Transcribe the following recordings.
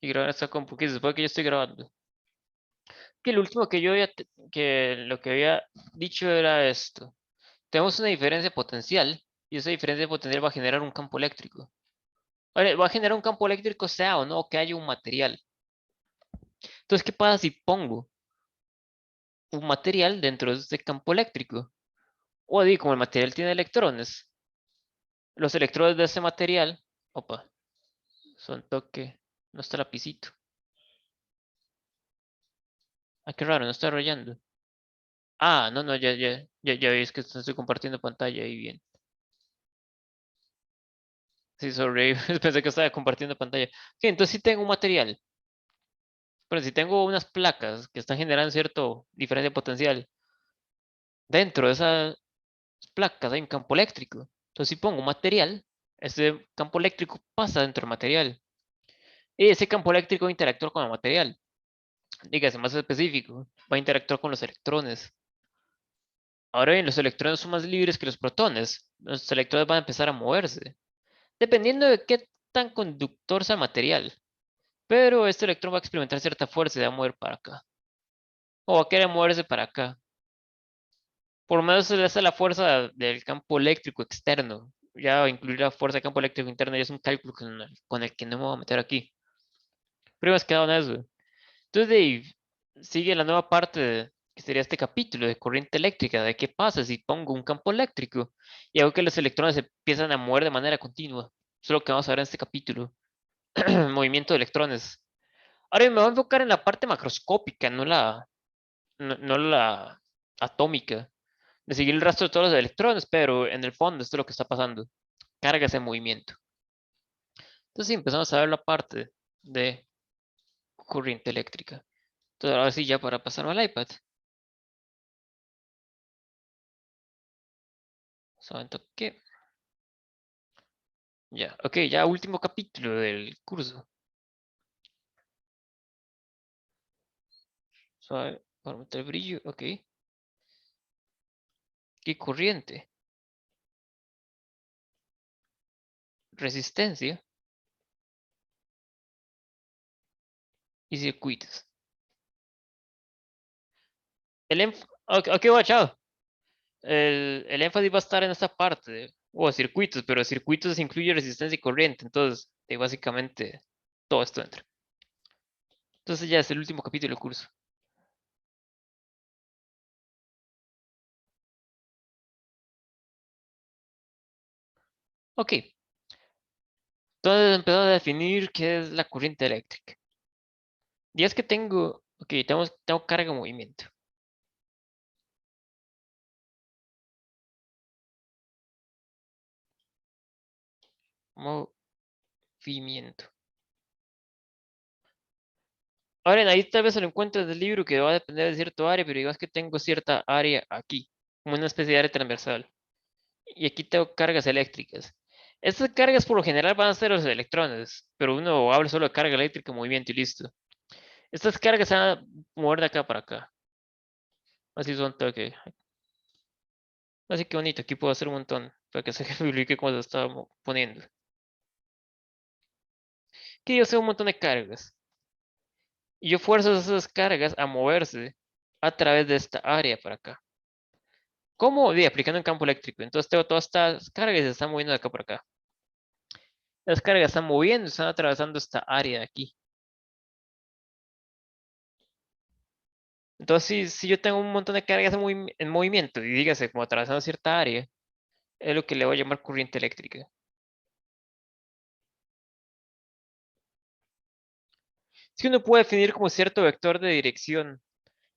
Y grabar esta compu, que se supone que yo estoy grabando. Que lo último que yo había, que lo que había dicho era esto. Tenemos una diferencia potencial y esa diferencia potencial va a generar un campo eléctrico. Ahora, va a generar un campo eléctrico sea o no que haya un material. Entonces, ¿qué pasa si pongo un material dentro de este campo eléctrico? O digo, como el material tiene electrones, los electrones de ese material, opa, son toque, no está lapicito. Ah, qué raro, no está rayando. Ah, no, no, ya veis que estoy compartiendo pantalla ahí bien. Sí, sorry, pensé que estaba compartiendo pantalla. Ok, entonces sí tengo un material. Pero si tengo unas placas que están generando cierto diferencia potencial, dentro de esas placas hay un campo eléctrico. Entonces si pongo un material, ese campo eléctrico pasa dentro del material. Y ese campo eléctrico va a interactuar con el material. Dígase más específico, va a interactuar con los electrones. Ahora bien, los electrones son más libres que los protones. Los electrones van a empezar a moverse, dependiendo de qué tan conductor sea el material. Pero este electrón va a experimentar cierta fuerza y va a mover para acá. O va a querer moverse para acá. Por lo menos esa es la fuerza del campo eléctrico externo. Ya incluir la fuerza del campo eléctrico interno ya es un cálculo con el que no me voy a meter aquí. Pero hemos quedado en eso. Entonces, de ahí sigue la nueva parte que sería este capítulo de corriente eléctrica, de qué pasa si pongo un campo eléctrico y hago que los electrones se empiezan a mover de manera continua. Eso es lo que vamos a ver en este capítulo. Movimiento de electrones. Ahora me voy a enfocar en la parte macroscópica, no la atómica, de seguir el rastro de todos los electrones, pero en el fondo esto es lo que está pasando. Cargas en movimiento. Entonces sí, empezamos a ver la parte de corriente eléctrica. Entonces ahora sí, ya para pasarme al iPad. Solamente que ya, ok, ya último capítulo del curso. Suave, para meter brillo, ok. ¿Qué corriente? Resistencia y circuitos. Ok, ok, guachado. El énfasis va a estar en esta parte, o circuitos, pero circuitos incluye resistencia y corriente, entonces básicamente todo esto entra. Entonces ya es el último capítulo del curso. Ok, entonces empezamos a definir qué es la corriente eléctrica. Y es que ok, tengo carga en movimiento. Movimiento. Ahora, ahí tal vez se lo encuentro en el libro que va a depender de cierto área, pero digamos que tengo cierta área aquí, como una especie de área transversal. Y aquí tengo cargas eléctricas. Estas cargas por lo general van a ser los electrones, pero uno habla solo de carga eléctrica, movimiento y listo. Estas cargas se van a mover de acá para acá. Así son toque. Así que bonito, aquí puedo hacer un montón para que se ejemplifique cómo se está poniendo. Aquí yo sé un montón de cargas. Y yo fuerzo esas cargas a moverse a través de esta área para acá. ¿Cómo? Aplicando un campo eléctrico. Entonces tengo todas estas cargas y se están moviendo de acá para acá. Las cargas están moviendo, están atravesando esta área de aquí. Entonces, si yo tengo un montón de cargas en movimiento y dígase como atravesando cierta área, es lo que le voy a llamar corriente eléctrica. Si uno puede definir como cierto vector de dirección,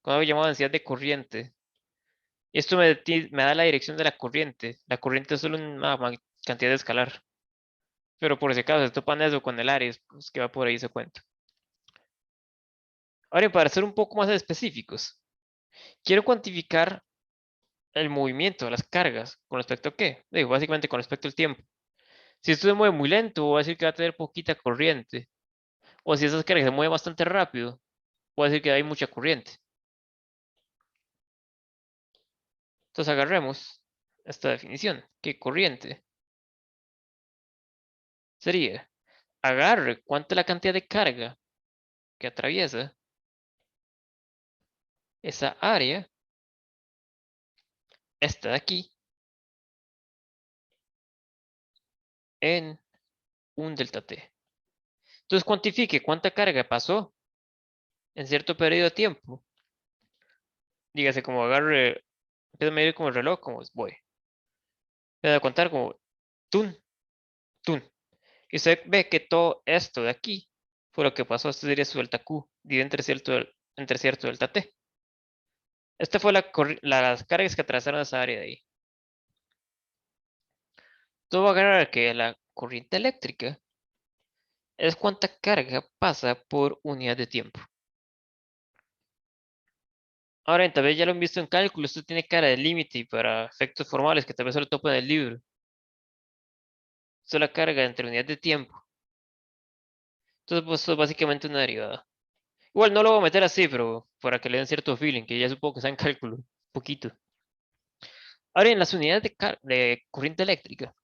con algo llamado densidad de corriente. Y esto me da la dirección de la corriente. La corriente es solo una cantidad de escalar. Pero por si acaso se topan eso con el área, pues que va por ahí se cuenta. Ahora, para ser un poco más específicos, quiero cuantificar el movimiento de las cargas. ¿Con respecto a qué? Digo, básicamente con respecto al tiempo. Si esto se mueve muy lento, voy a decir que va a tener poquita corriente. O si esas cargas se mueven bastante rápido, voy a decir que hay mucha corriente. Entonces agarremos esta definición. ¿Qué corriente? Sería, agarre cuánto es la cantidad de carga que atraviesa esa área, esta de aquí, en un delta T. Entonces cuantifique cuánta carga pasó en cierto periodo de tiempo. Dígase como agarre, empieza a medir como el reloj, como voy. Empieza a contar como tun, tun. Y usted ve que todo esto de aquí fue lo que pasó. Esto sería su delta Q, dividido entre cierto delta T. Esta fue las cargas que atravesaron esa área de ahí. Todo va a agarrar que la corriente eléctrica es cuánta carga pasa por unidad de tiempo. Ahora, tal vez ya lo han visto en cálculo, esto tiene cara de límite y para efectos formales que tal vez solo topan en el libro. Esto es la carga entre unidades de tiempo. Entonces, pues esto es básicamente una derivada. Igual no lo voy a meter así, pero para que le den cierto feeling, que ya supongo que está en cálculo, un poquito. Ahora, en las unidades de corriente eléctrica,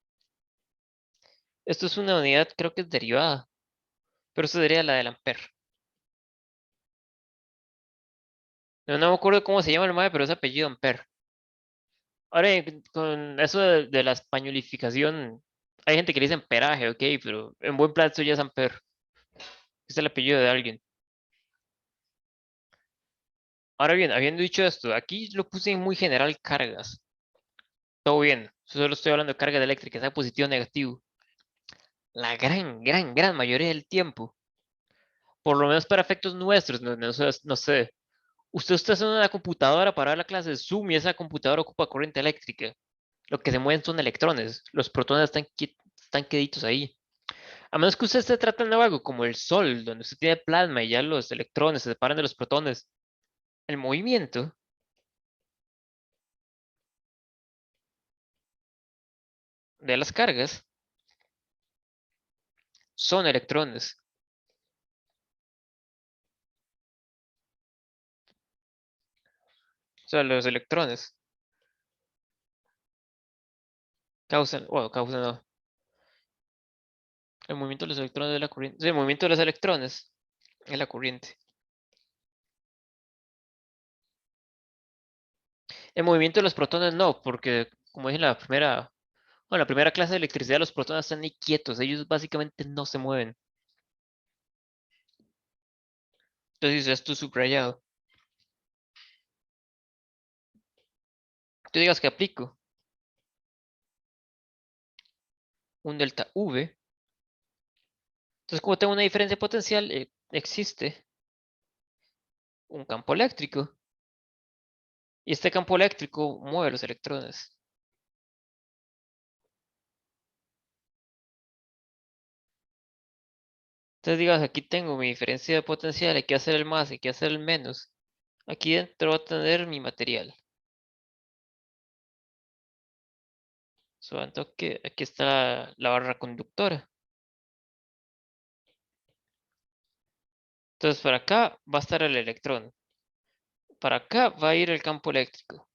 esto es una unidad, creo que es derivada, pero esto sería la del ampere. No me acuerdo cómo se llama el MAE, pero es apellido ampere. Ahora, con eso de la españolificación, hay gente que le dice amperaje, ok, pero en buen plan esto ya es ampere. Es el apellido de alguien. Ahora bien, habiendo dicho esto, aquí lo puse en muy general cargas. Todo bien, solo estoy hablando de carga eléctrica, sea positivo o negativo. La gran mayoría del tiempo, por lo menos para efectos nuestros, no sé. Usted está haciendo una computadora para dar la clase de Zoom y esa computadora ocupa corriente eléctrica. Lo que se mueven son electrones. Los protones están queditos ahí. A menos que usted esté tratando de algo como el Sol, donde usted tiene plasma y ya los electrones se separan de los protones. El movimiento de las cargas son electrones. O sea, los electrones causan, bueno, causan no, el movimiento de los electrones de la corriente. Sí, el movimiento de los electrones es la corriente. El movimiento de los protones no, porque como dije en la primera clase de electricidad, los protones están ahí quietos, ellos básicamente no se mueven. Entonces esto es subrayado. Tú digas que aplico un delta V. Entonces, como tengo una diferencia potencial, existe un campo eléctrico. Y este campo eléctrico mueve los electrones. Entonces, digas, aquí tengo mi diferencia de potencial, hay que hacer el más, hay que hacer el menos. Aquí dentro va a tener mi material. Solamente que aquí está la barra conductora. Entonces, para acá va a estar el electrón. Para acá va a ir el campo eléctrico.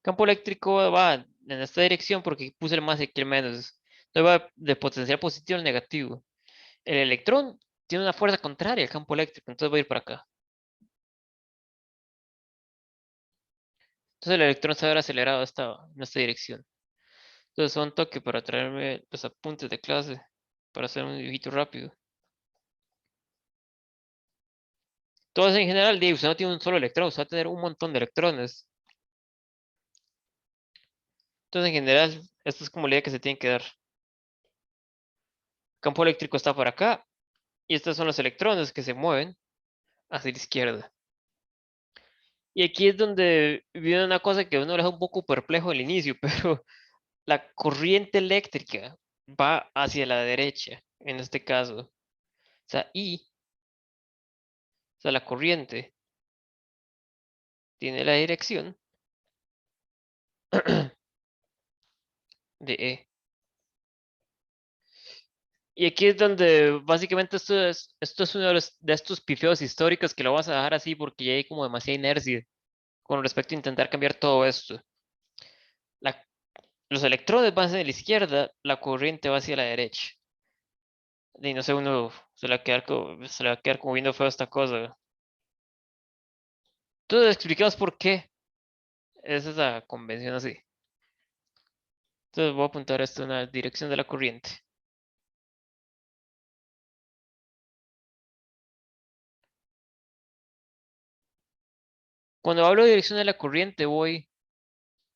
Campo eléctrico va en esta dirección porque puse el más y aquí el menos. Entonces va de potencial positivo al negativo. El electrón tiene una fuerza contraria al campo eléctrico, entonces va a ir para acá. Entonces el electrón se va a ver acelerado en esta dirección. Entonces un toque para traerme los apuntes de clase, para hacer un dibujito rápido. Todo eso en general, digo, usted no tiene un solo electrón, usted va a tener un montón de electrones. Entonces en general, esto es como la idea que se tiene que dar. El campo eléctrico está por acá, y estos son los electrones que se mueven hacia la izquierda. Y aquí es donde viene una cosa que a uno le deja un poco perplejo al inicio, pero la corriente eléctrica va hacia la derecha, en este caso. O sea, o sea, la corriente tiene la dirección de E. Y aquí es donde básicamente esto es uno de estos pifeos históricos que lo vas a dejar así porque ya hay como demasiada inercia con respecto a intentar cambiar todo esto. La- los electrones van hacia la izquierda, la corriente va hacia la derecha. Y no sé, uno se le va a quedar como viendo feo esta cosa. Entonces expliquemos por qué es esa convención así. Entonces voy a apuntar esto en la dirección de la corriente. Cuando hablo de dirección de la corriente voy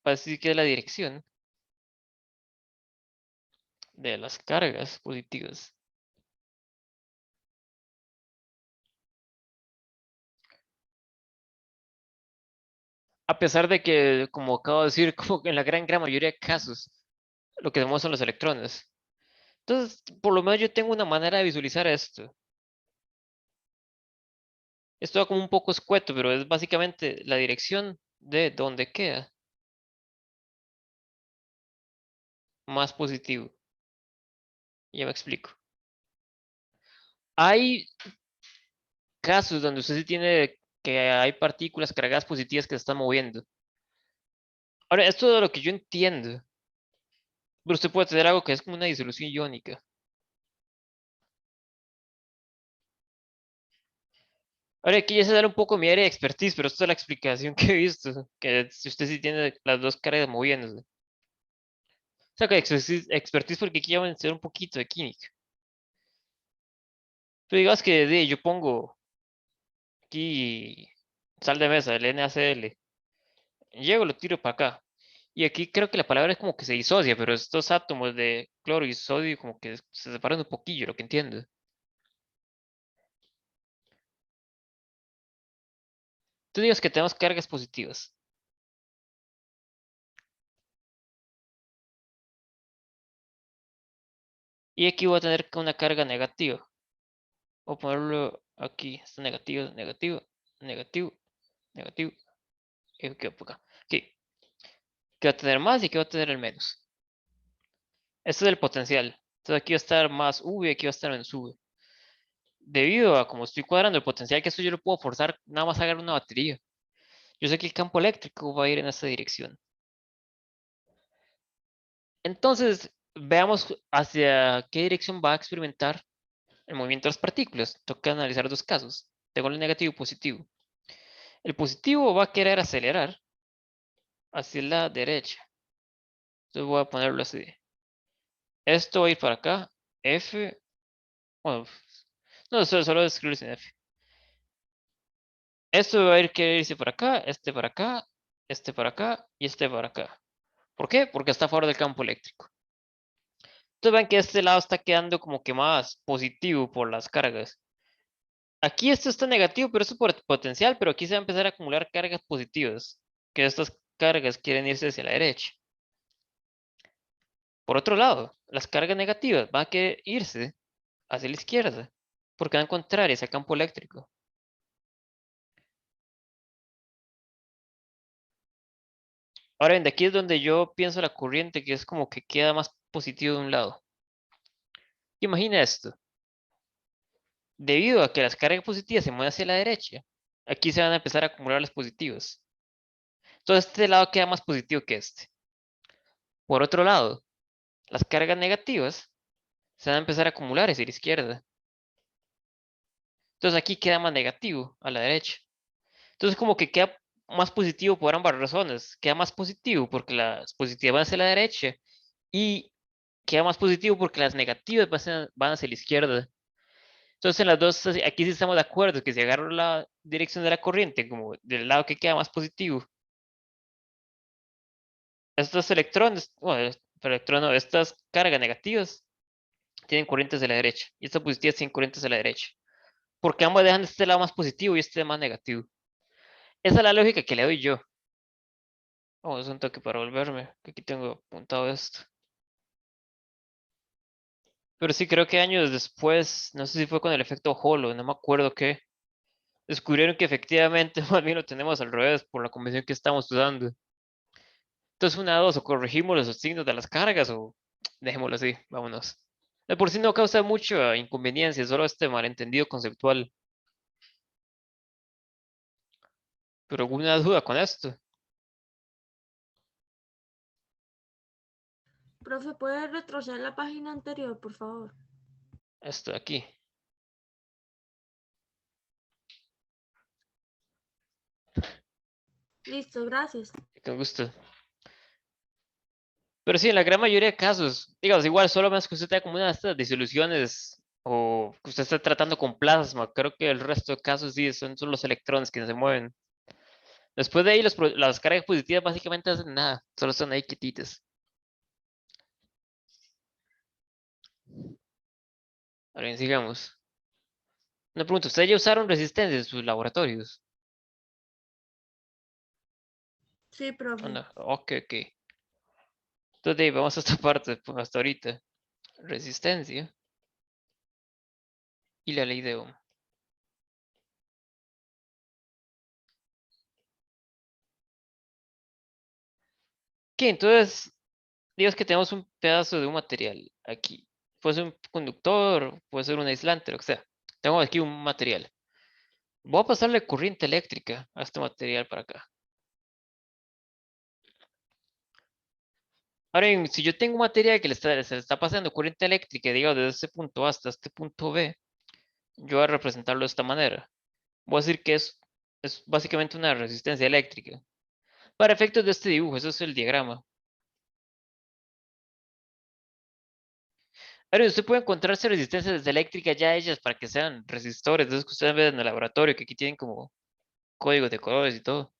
a decir que es la dirección de las cargas positivas. A pesar de que, como acabo de decir, como que en la gran mayoría de casos, lo que demuestran los electrones. Entonces, por lo menos yo tengo una manera de visualizar esto. Esto va como un poco escueto, pero es básicamente la dirección de donde queda más positivo. Ya me explico. Hay casos donde usted sí tiene que hay partículas cargadas positivas que se están moviendo. Ahora, esto es lo que yo entiendo. Pero usted puede tener algo que es como una disolución iónica. Ahora, aquí ya se da un poco mi área de expertise, pero esto es la explicación que he visto. Que si usted sí tiene las dos cargas moviéndose. O sea, que expertise porque aquí ya van a ser un poquito de química. Pero digas que yo pongo aquí sal de mesa, el NaCl. Llego, lo tiro para acá. Y aquí creo que la palabra es como que se disocia, pero estos átomos de cloro y sodio como que se separan un poquillo, lo que entiendo. Tú digas que tenemos cargas positivas. Y aquí voy a tener una carga negativa. Voy a ponerlo aquí. Está negativo, negativo, negativo, negativo. Y aquí por acá. Aquí. Que va a tener más y que va a tener el menos. Este es el potencial. Entonces aquí va a estar más V y aquí va a estar menos V. Debido a como estoy cuadrando el potencial que esto yo lo puedo forzar nada más a agarrar una batería. Yo sé que el campo eléctrico va a ir en esta dirección. Entonces, veamos hacia qué dirección va a experimentar el movimiento de las partículas. Toca analizar dos casos. Tengo el negativo y positivo. El positivo va a querer acelerar hacia la derecha. Entonces voy a ponerlo así. Esto va a ir para acá. F. Bueno, no, solo escribirlo sin F. Esto va a ir querer irse para acá, este para acá, este para acá y este para acá. ¿Por qué? Porque está fuera del campo eléctrico. Entonces ven que este lado está quedando como que más positivo por las cargas. Aquí esto está negativo, pero eso por potencial, pero aquí se va a empezar a acumular cargas positivas, que estas cargas quieren irse hacia la derecha. Por otro lado, las cargas negativas van a querer irse hacia la izquierda, porque van contrarias al campo eléctrico. Ahora bien, de aquí es donde yo pienso la corriente, que es como que queda más positivo de un lado. Imagina esto, debido a que las cargas positivas se mueven hacia la derecha, aquí se van a empezar a acumular las positivas. Entonces este lado queda más positivo que este. Por otro lado, las cargas negativas se van a empezar a acumular hacia la izquierda. Entonces aquí queda más negativo a la derecha. Entonces como que queda más positivo por ambas razones. Queda más positivo porque las positivas van hacia la derecha y queda más positivo porque las negativas van hacia la izquierda. Entonces en las dos, aquí sí estamos de acuerdo que si agarro la dirección de la corriente como del lado que queda más positivo, estos electrones, bueno, electrones, no, estas cargas negativas tienen corrientes de la derecha y estas positivas tienen corrientes de la derecha. Porque ambos dejan este lado más positivo y este más negativo. Esa es la lógica que le doy yo. Vamos a un toque para volverme, que aquí tengo apuntado esto. Pero sí, creo que años después, no sé si fue con el efecto Holo, no me acuerdo qué, descubrieron que efectivamente más bien lo tenemos al revés por la convención que estamos usando. Entonces, una de dos, o corregimos los signos de las cargas o dejémoslo así, vámonos. De por sí no causa mucha inconveniencia, solo este malentendido conceptual. Pero alguna duda con esto. Profe, ¿puede retroceder la página anterior, por favor? Esto de aquí. Listo, gracias. Con gusto. Pero sí, en la gran mayoría de casos, digamos, igual solo más que usted tenga como una de estas disoluciones o que usted esté tratando con plasma, creo que el resto de casos sí son los electrones que se mueven. Después de ahí, las cargas positivas básicamente hacen nada, solo están ahí quietitas. Ahora bien, sigamos. Una pregunta, ¿ustedes ya usaron resistencia en sus laboratorios? Sí, ¿O profe. no? Ok, ok. Entonces, de ahí, vamos a esta parte, pues, hasta ahorita. Resistencia y la ley de Ohm. Ok, entonces, digamos que tenemos un pedazo de un material aquí. Puede ser un conductor, puede ser un aislante, lo que sea. Tengo aquí un material. Voy a pasarle corriente eléctrica a este material para acá. Ahora bien, si yo tengo un material que se le está pasando corriente eléctrica, digamos, desde este punto A hasta este punto B, yo voy a representarlo de esta manera. Voy a decir que es básicamente una resistencia eléctrica. Para efectos de este dibujo, eso es el diagrama. Ahora, usted puede encontrarse resistencias eléctricas ya hechas para que sean resistores, de esos que ustedes ven en el laboratorio, que aquí tienen como códigos de colores y todo.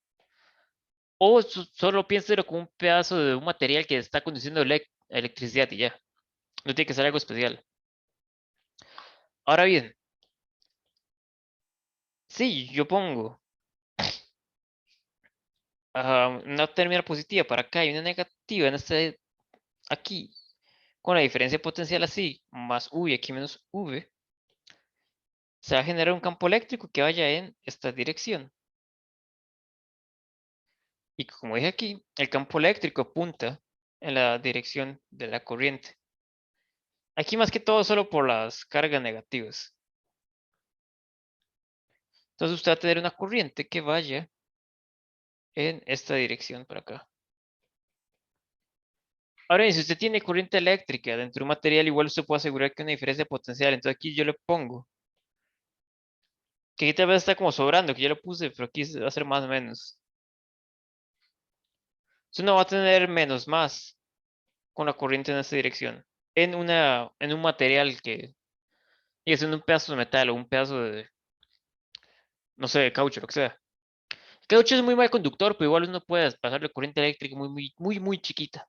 O solo piénselo como un pedazo de un material que está conduciendo electricidad y ya. No tiene que ser algo especial. Ahora bien, si yo pongo una terminal positiva para acá y una negativa en este aquí, con la diferencia potencial así, más V y aquí menos V, se va a generar un campo eléctrico que vaya en esta dirección. Y como dije aquí, el campo eléctrico apunta en la dirección de la corriente. Aquí más que todo solo por las cargas negativas. Entonces usted va a tener una corriente que vaya en esta dirección por acá. Ahora bien, si usted tiene corriente eléctrica dentro de un material, igual usted puede asegurar que hay una diferencia potencial. Entonces aquí yo le pongo, que aquí tal vez está como sobrando, que yo lo puse, pero aquí va a ser más o menos. Usted no va a tener menos más con la corriente en esta dirección. En un material que, y es en un pedazo de metal o un pedazo de, no sé, de caucho, lo que sea. El caucho es muy mal conductor, pero igual uno puede pasarle corriente eléctrica muy chiquita.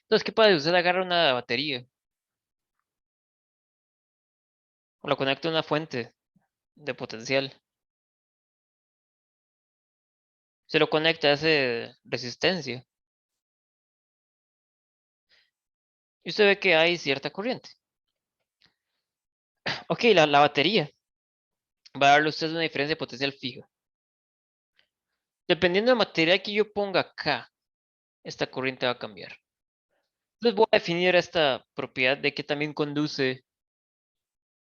Entonces, ¿qué pasa? Usted agarra una batería o la conecta a una fuente de potencial. Se lo conecta a esa resistencia. Y usted ve que hay cierta corriente. Ok, la batería va a darle a usted una diferencia de potencial fija. Dependiendo del material que yo ponga acá, esta corriente va a cambiar. Entonces voy a definir esta propiedad de que también conduce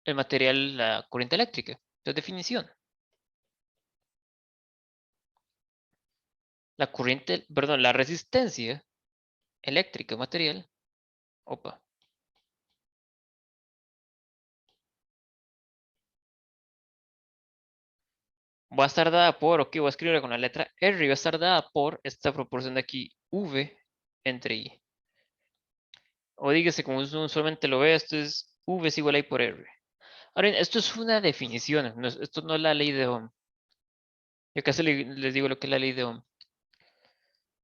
el material la corriente eléctrica. Entonces, definición. La corriente, perdón, la resistencia eléctrica material, opa, va a estar dada por, ok, voy a escribirla con la letra R y va a estar dada por esta proporción de aquí, V entre I. O dígase, como uno solamente lo ve, esto es V es igual a I por R. Ahora, esto es una definición, esto no es la ley de Ohm. Yo casi les digo lo que es la ley de Ohm.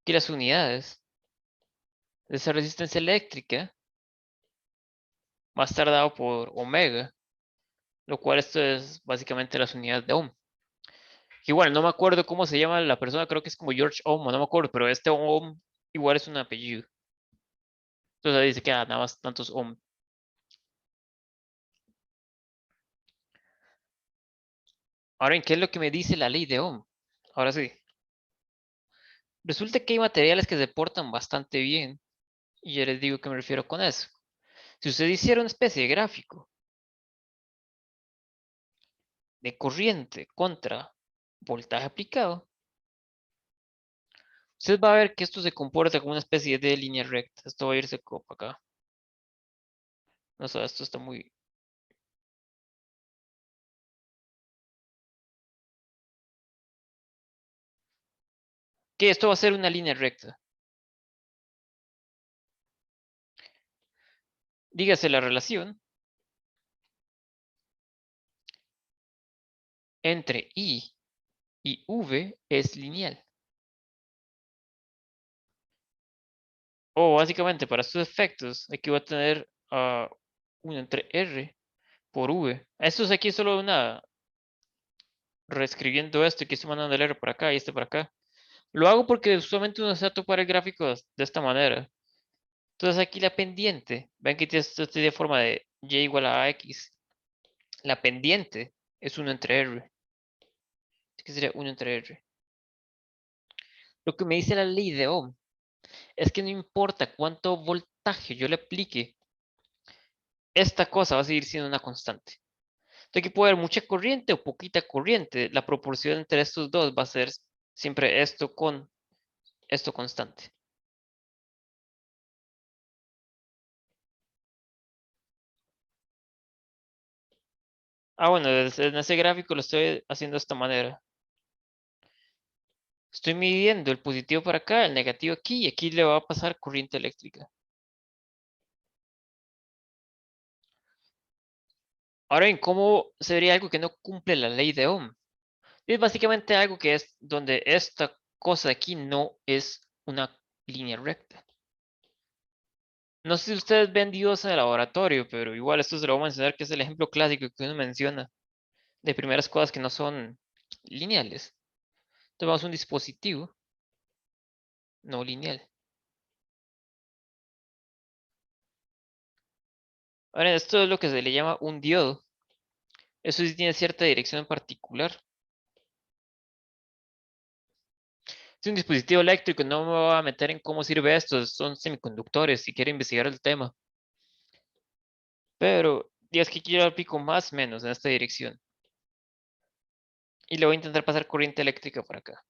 Que las unidades de esa resistencia eléctrica va a estar dado por omega, lo cual esto es básicamente las unidades de Ohm. Igual, no me acuerdo cómo se llama la persona, creo que es como George Ohm, no me acuerdo, pero este Ohm igual es un apellido. Entonces ahí dice que nada más tantos Ohm. Ahora, ¿en qué es lo que me dice la ley de Ohm? Ahora sí. Resulta que hay materiales que se portan bastante bien. Y yo les digo que me refiero con eso. Si usted hiciera una especie de gráfico de corriente contra voltaje aplicado, usted va a ver que esto se comporta como una especie de línea recta. Esto va a irse como acá. No sé, esto está muy... Que esto va a ser una línea recta. Dígase la relación entre I y V es lineal. O básicamente para estos efectos aquí voy a tener 1 entre R por V. Esto es aquí solo una... Reescribiendo esto, aquí estoy mandando el R por acá y este por acá. Lo hago porque usualmente uno se va a topar el gráfico de esta manera. Entonces aquí la pendiente, ven que esto tiene forma de y igual a x. La pendiente es 1 entre r. Así que sería 1 entre r. Lo que me dice la ley de Ohm es que no importa cuánto voltaje yo le aplique, esta cosa va a seguir siendo una constante. Entonces aquí puede haber mucha corriente o poquita corriente. La proporción entre estos dos va a ser siempre esto con esto constante. Bueno, en ese gráfico lo estoy haciendo de esta manera. Estoy midiendo el positivo para acá, el negativo aquí, y aquí le va a pasar corriente eléctrica. Ahora bien, ¿cómo sería algo que no cumple la ley de Ohm? Es básicamente algo que es donde esta cosa de aquí no es una línea recta. No sé si ustedes ven Dios en el laboratorio, pero igual esto se lo voy a mencionar que es el ejemplo clásico que uno menciona de primeras cosas que no son lineales. Entonces vamos a un dispositivo no lineal. Ahora, esto es lo que se le llama un diodo. Eso sí tiene cierta dirección en particular. Es un dispositivo eléctrico, no me voy a meter en cómo sirve esto, son semiconductores, si quiere investigar el tema. Pero, es que quiero el pico más o menos en esta dirección. Y le voy a intentar pasar corriente eléctrica por acá.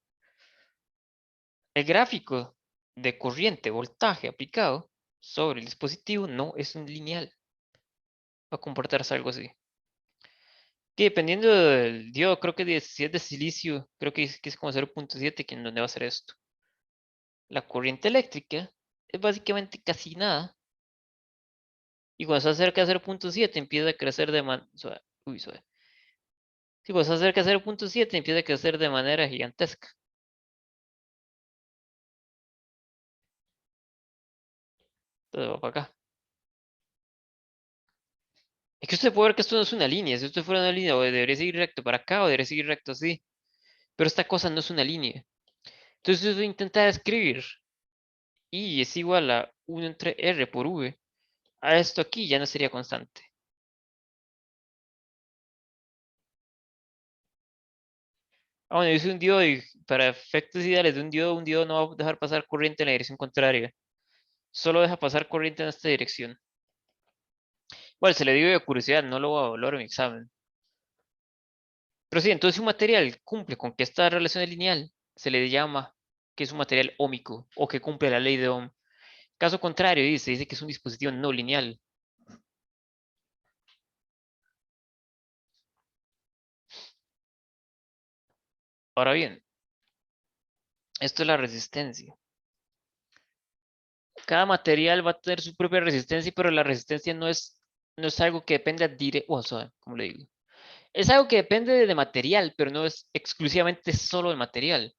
El gráfico de corriente, voltaje aplicado sobre el dispositivo no es un lineal. Va a comportarse algo así. Que dependiendo del diodo, creo que si es de silicio, creo que es como 0.7 que en donde va a ser esto. La corriente eléctrica es básicamente casi nada. Y cuando se acerca a 0.7 empieza a crecer de manera... Uy, suave. Sí, cuando se acerca a 0.7 empieza a crecer de manera gigantesca. Entonces va para acá. Es que usted puede ver que esto no es una línea. Si usted fuera una línea, o debería seguir recto para acá o debería seguir recto así. Pero esta cosa no es una línea. Entonces usted intenta escribir y es igual a 1 entre R por V. A esto aquí ya no sería constante. Bueno, yo soy un diodo y para efectos ideales de un diodo no va a dejar pasar corriente en la dirección contraria. Solo deja pasar corriente en esta dirección. Bueno, se le dio de curiosidad, no lo voy a evaluar en mi examen. Pero sí, entonces si un material cumple con que esta relación es lineal, se le llama que es un material ómico o que cumple la ley de Ohm. Caso contrario, dice que es un dispositivo no lineal. Ahora bien, esto es la resistencia. Cada material va a tener su propia resistencia, pero la resistencia no es algo que dependa directo, o sea, ¿cómo le digo? Es algo que depende de material, pero no es exclusivamente solo el material.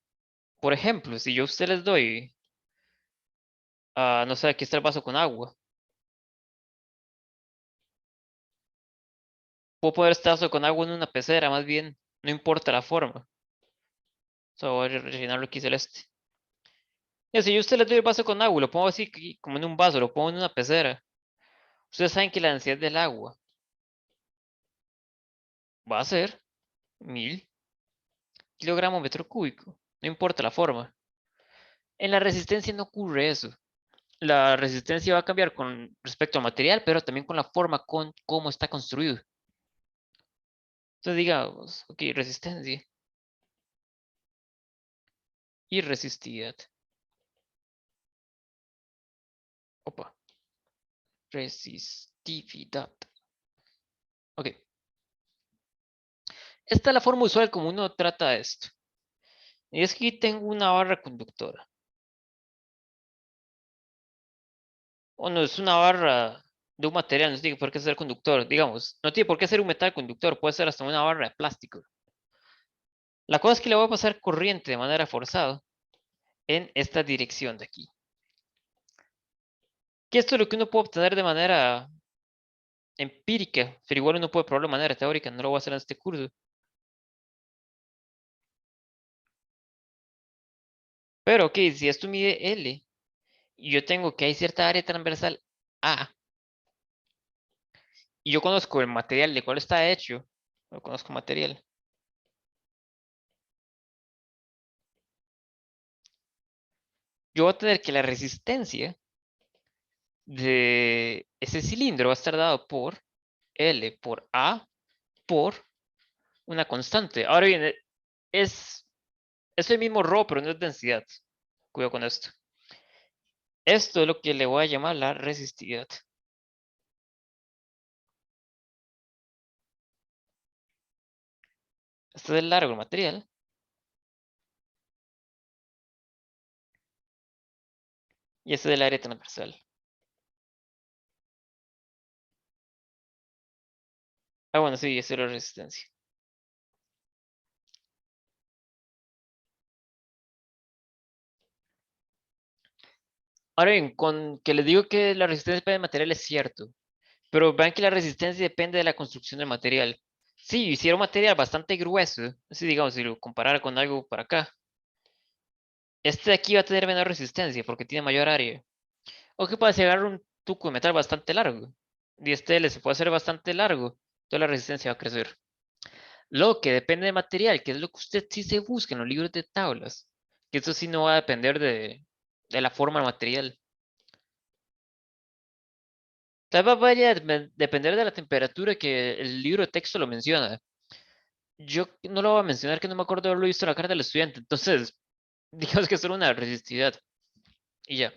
Por ejemplo, si yo a ustedes les doy, no sé, aquí está el vaso con agua. Puedo poner este vaso con agua en una pecera, más bien, no importa la forma. Solo voy a rellenarlo aquí celeste. Y si yo a ustedes les doy el vaso con agua, lo pongo así, como en un vaso, lo pongo en una pecera. Ustedes saben que la densidad del agua va a ser 1000 kilogramos metro cúbico. No importa la forma. En la resistencia no ocurre eso. La resistencia va a cambiar con respecto al material, pero también con la forma, con cómo está construido. Entonces digamos, ok, resistencia y resistividad. Opa, resistividad. conductividad. Ok. Esta es la forma usual como uno trata esto. Y es que tengo una barra conductora. O no, es una barra de un material, no tiene por qué ser conductor, digamos. No tiene por qué ser un metal conductor, puede ser hasta una barra de plástico. La cosa es que le voy a pasar corriente de manera forzada en esta dirección de aquí. Que esto es lo que uno puede obtener de manera empírica, pero igual uno puede probarlo de manera teórica, no lo voy a hacer en este curso. Pero ok, si esto mide L, y yo tengo que hay cierta área transversal A, y yo conozco el material de cuál está hecho, no conozco material, yo voy a tener que la resistencia de ese cilindro va a estar dado por L por A por una constante. Ahora bien, es el mismo ρ, pero no es densidad. Cuidado con esto. Esto es lo que le voy a llamar la resistividad. Este es el largo del material. Y este es el área transversal. Ah, bueno, sí, esa es la resistencia. Ahora bien, con que les digo que la resistencia depende del material es cierto. Pero vean que la resistencia depende de la construcción del material. Si hiciera un material bastante grueso, así digamos, si lo comparara con algo para acá, este de aquí va a tener menor resistencia porque tiene mayor área. O que pasa si agarro un tuco de metal bastante largo, 10 TL se puede hacer bastante largo, toda la resistencia va a crecer. Lo que depende del material, que es lo que usted sí se busca en los libros de tablas, que eso sí no va a depender de la forma del material. Tal vez vaya a depender de la temperatura que el libro de texto lo menciona. Yo no lo voy a mencionar que no me acuerdo de haberlo visto en la carta del estudiante, entonces digamos que es solo una resistividad y ya.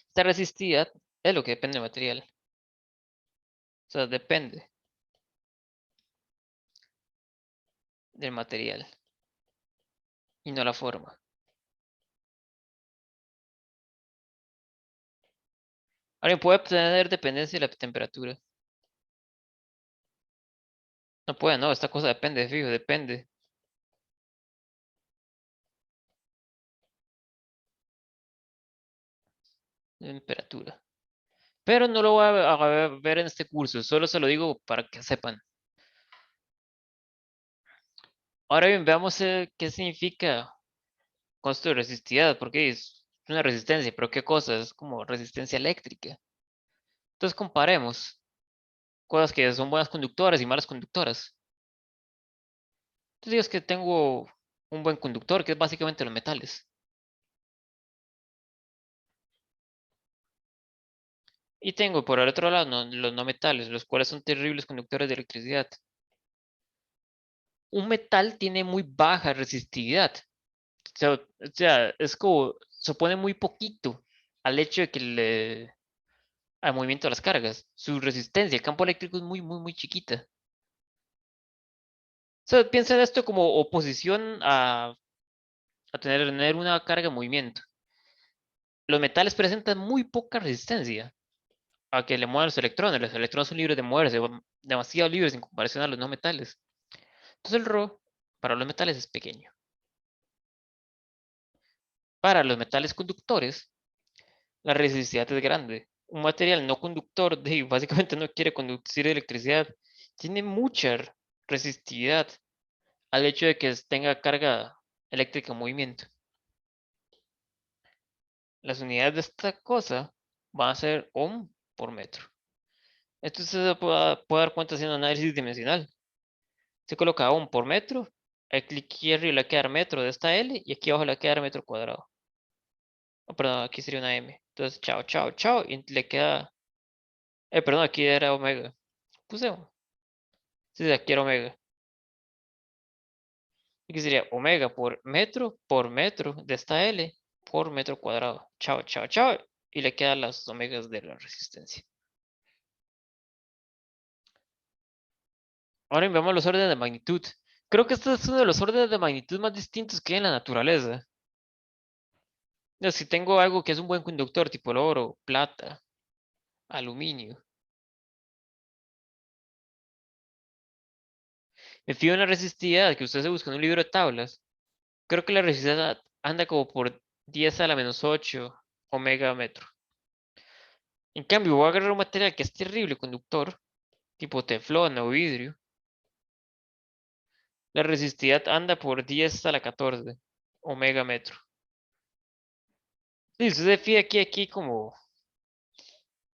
Esta resistividad es lo que depende del material. O sea, depende del material y no la forma. Ahora puede obtener dependencia de la temperatura. No puede, no, esta cosa depende, fijo, depende de temperatura. Pero no lo voy a ver en este curso, solo se lo digo para que sepan. Ahora bien, veamos qué significa costo de resistividad, porque es una resistencia, pero qué cosa, es como resistencia eléctrica. Entonces comparemos cosas que son buenas conductoras y malas conductoras. Entonces digo que tengo un buen conductor, que es básicamente los metales. Y tengo por el otro lado los no metales, los cuales son terribles conductores de electricidad. Un metal tiene muy baja resistividad. O sea, es como, se opone muy poquito al hecho de que al movimiento de las cargas. Su resistencia, el campo eléctrico es muy, muy, muy chiquita. O sea, piensa en esto como oposición a tener una carga en movimiento. Los metales presentan muy poca resistencia a que le muevan los electrones. Los electrones son libres de moverse, demasiado libres en comparación a los no metales. Entonces el ρ para los metales es pequeño. Para los metales conductores, la resistividad es grande. Un material no conductor, básicamente no quiere conducir electricidad, tiene mucha resistividad al hecho de que tenga carga eléctrica en movimiento. Las unidades de esta cosa van a ser ohm por metro. Esto se puede dar cuenta haciendo análisis dimensional. Se coloca ohm por metro, el clic izquierdo le va a quedar metro de esta L y aquí abajo le va a quedar metro cuadrado. Oh, perdón, aquí sería una M. Entonces, chao, chao, chao. Y le queda. Perdón, aquí era omega. Puse ohm. Sí, aquí era omega. Aquí sería omega por metro de esta L por metro cuadrado. Chao, chao, chao. Y le quedan las omegas de la resistencia. Ahora veamos los órdenes de magnitud. Creo que este es uno de los órdenes de magnitud más distintos que hay en la naturaleza. Ya, si tengo algo que es un buen conductor, tipo el oro, plata, aluminio. Me fijo en la resistividad que usted se busca en un libro de tablas. Creo que la resistividad anda como por 10 a la menos 8 omega metro. En cambio, voy a agarrar un material que es terrible conductor, tipo teflón o vidrio. La resistividad anda por 10 a la 14 omega metro. Si usted se fija aquí como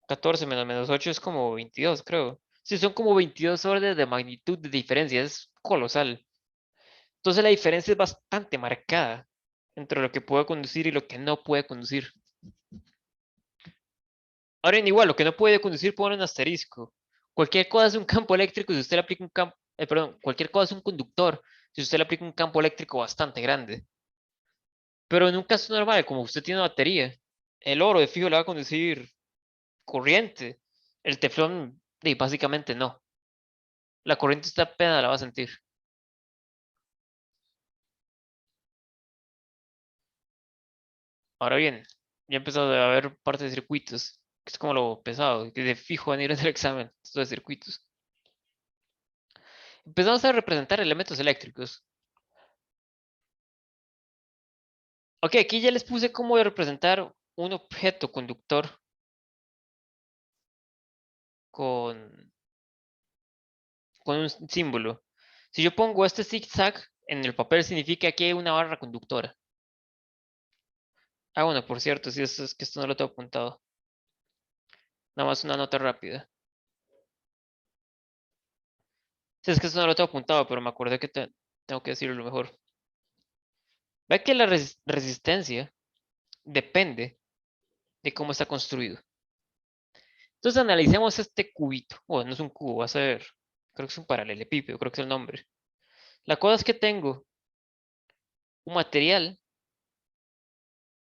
14 menos 8 es como 22, creo. Sí, son como 22 órdenes de magnitud de diferencia, es colosal. Entonces la diferencia es bastante marcada entre lo que puede conducir y lo que no puede conducir. Ahora, en igual, lo que no puede conducir pone un asterisco. Cualquier cosa es un campo eléctrico si usted le aplica un campo, perdón, cualquier cosa es un conductor si usted le aplica un campo eléctrico bastante grande. Pero en un caso normal, como usted tiene una batería, el oro de fijo le va a conducir corriente. El teflón, básicamente no. La corriente usted apenas la va a sentir. Ahora bien, ya empezó a haber parte de circuitos, que es como lo pesado, que de fijo van a ir en el examen, esto de circuitos. Empezamos a representar elementos eléctricos. Ok, aquí ya les puse cómo representar un objeto conductor con, con un símbolo. Si yo pongo este zigzag en el papel, significa que hay una barra conductora. Ah, bueno, por cierto, si es que esto no lo tengo apuntado. Nada más una nota rápida. Si es que esto no lo tengo apuntado, pero me acordé que tengo que decirlo mejor. Ve que la resistencia depende de cómo está construido. Entonces analicemos este cubito. Bueno, no es un cubo, va a ser, creo que es un paralelepípedo, creo que es el nombre. La cosa es que tengo un material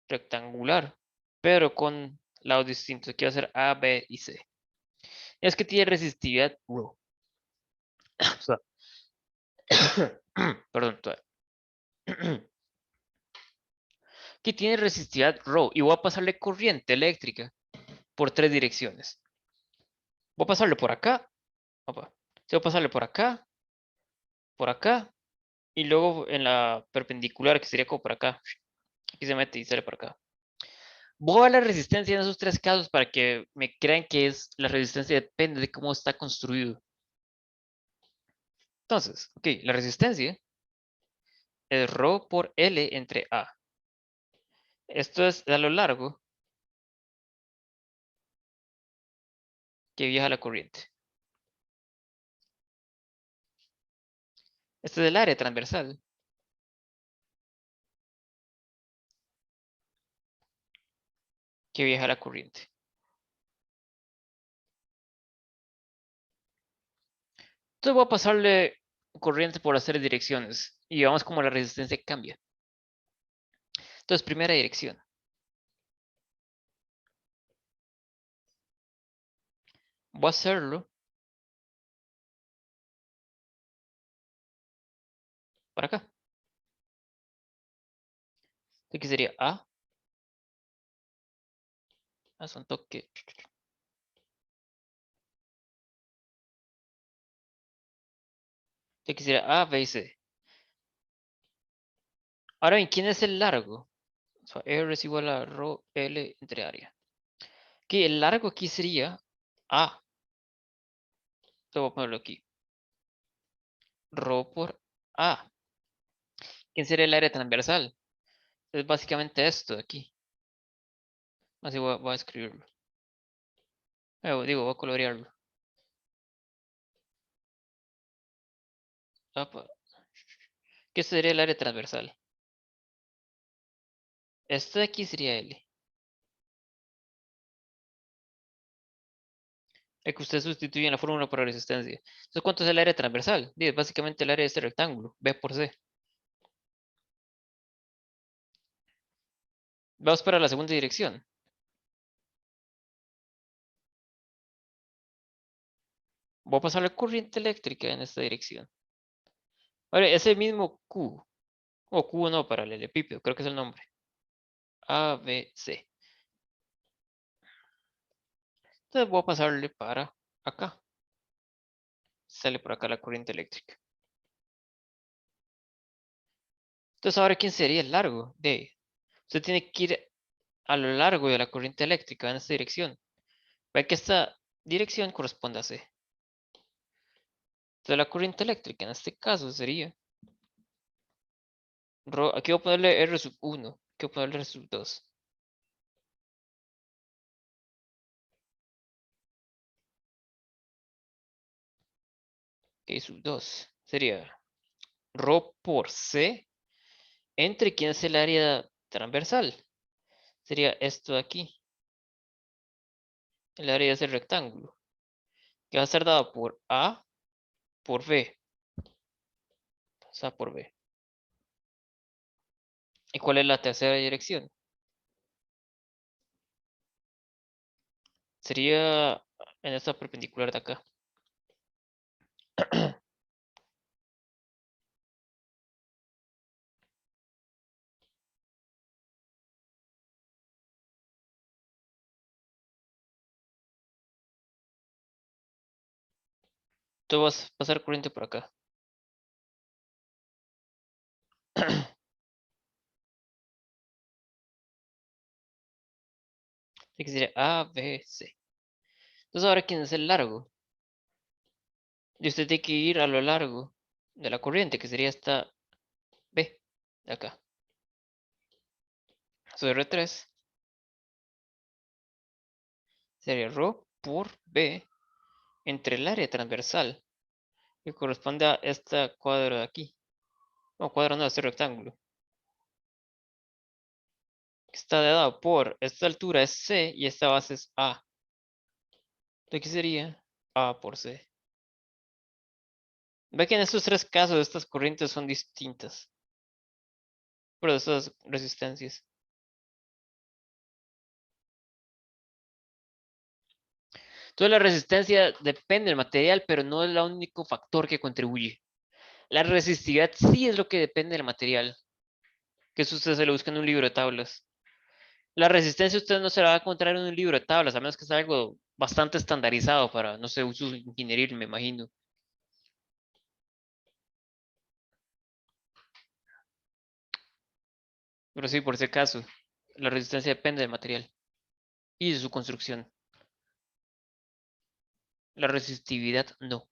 rectangular, pero con lados distintos. Aquí va a ser A, B y C. Es que tiene resistividad ρ. O sea, perdón, que tiene resistividad ρ y voy a pasarle corriente eléctrica por tres direcciones. Voy a pasarle por acá, opa, sí, voy a pasarle por acá, y luego en la perpendicular, que sería como por acá. Aquí se mete y sale por acá. Voy a ver la resistencia en esos tres casos para que me crean que es la resistencia depende de cómo está construido. Entonces, ok, la resistencia es ρ por L entre A. Esto es a lo largo que viaja la corriente. Este es el área transversal que viaja la corriente. Entonces voy a pasarle corriente por las tres direcciones y vamos como la resistencia cambia. Entonces, primera dirección. Voy a hacerlo para acá. Aquí sería A. Haz un toque. Aquí sería A, B y C. Ahora bien, ¿quién es el largo? O sea, R es igual a ρ L entre área. Aquí el largo aquí sería A. Te voy a ponerlo aquí. Rho por A. ¿Quién sería el área transversal? Es básicamente esto de aquí. Así voy a escribirlo. Digo, voy a colorearlo. ¿Qué sería el área transversal? Esto de aquí sería L. El que usted sustituye en la fórmula por resistencia. Entonces, ¿cuánto es el área transversal? Es básicamente el área de este rectángulo. B por C. Vamos para la segunda dirección. voy a pasarle corriente eléctrica en esta dirección. Ahora, ese mismo Q, o Q no, paralelepípedo, creo que es el nombre. A, B, C. Entonces voy a pasarle para acá. Sale por acá la corriente eléctrica. Entonces ahora, ¿quién sería el largo? Usted tiene que ir a lo largo de la corriente eléctrica en esta dirección. Ve que esta dirección corresponde a C. Entonces la corriente eléctrica en este caso sería aquí voy a ponerle R sub 1. Aquí voy a ponerle R sub 2. Ok, sub 2 sería Rho por C entre quién es el área transversal. Sería esto de aquí. El área de ese rectángulo. Que va a ser dado por A por B. A por B. ¿Y cuál es la tercera dirección? Sería en esta perpendicular de acá. Tú vas a pasar corriente por acá. Así que sería A, B, C. Entonces ahora, ¿quién es el largo? Y usted tiene que ir a lo largo de la corriente, que sería esta B de acá. Su R3 sería Rho por B entre el área transversal, que corresponde a este cuadro de aquí. No, cuadro no, este rectángulo. Que está dado por esta altura es C y esta base es A. Entonces, ¿qué sería? A por C. Ve que en estos tres casos estas corrientes son distintas. Por estas resistencias. Entonces la resistencia depende del material, pero no es el único factor que contribuye. La resistividad sí es lo que depende del material. Que eso usted se lo busca en un libro de tablas. La resistencia usted no se la va a encontrar en un libro de tablas, a menos que sea algo bastante estandarizado para, no sé, uso ingenieril, me imagino. Pero sí, por ese caso, la resistencia depende del material y de su construcción. La resistividad no.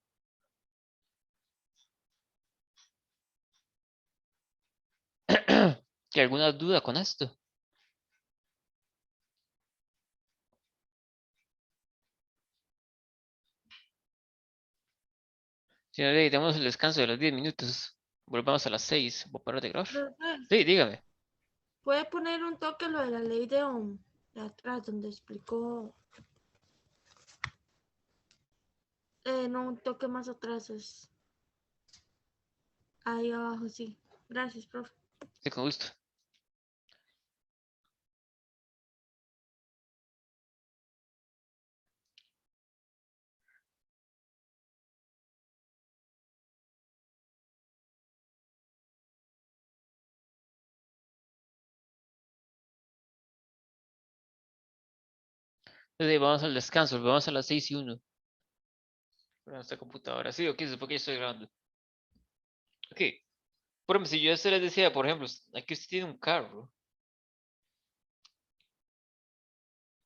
¿Hay alguna duda con esto? Si no, le damos el descanso de los 10 minutos. Volvamos a las 6. ¿Voy a parar de grabar? Profe, Sí, dígame. ¿puede poner un toque lo de la ley de Ohm de atrás, donde explicó? No, un toque más atrás es ahí abajo, sí. Gracias, profe. Sí, con gusto. Entonces, vamos al descanso. Volvemos a las 6:01. Por esta computadora. Sí, ok, porque ya estoy grabando. Ok. Por ejemplo, si yo esto les decía, por ejemplo, aquí usted tiene un carro.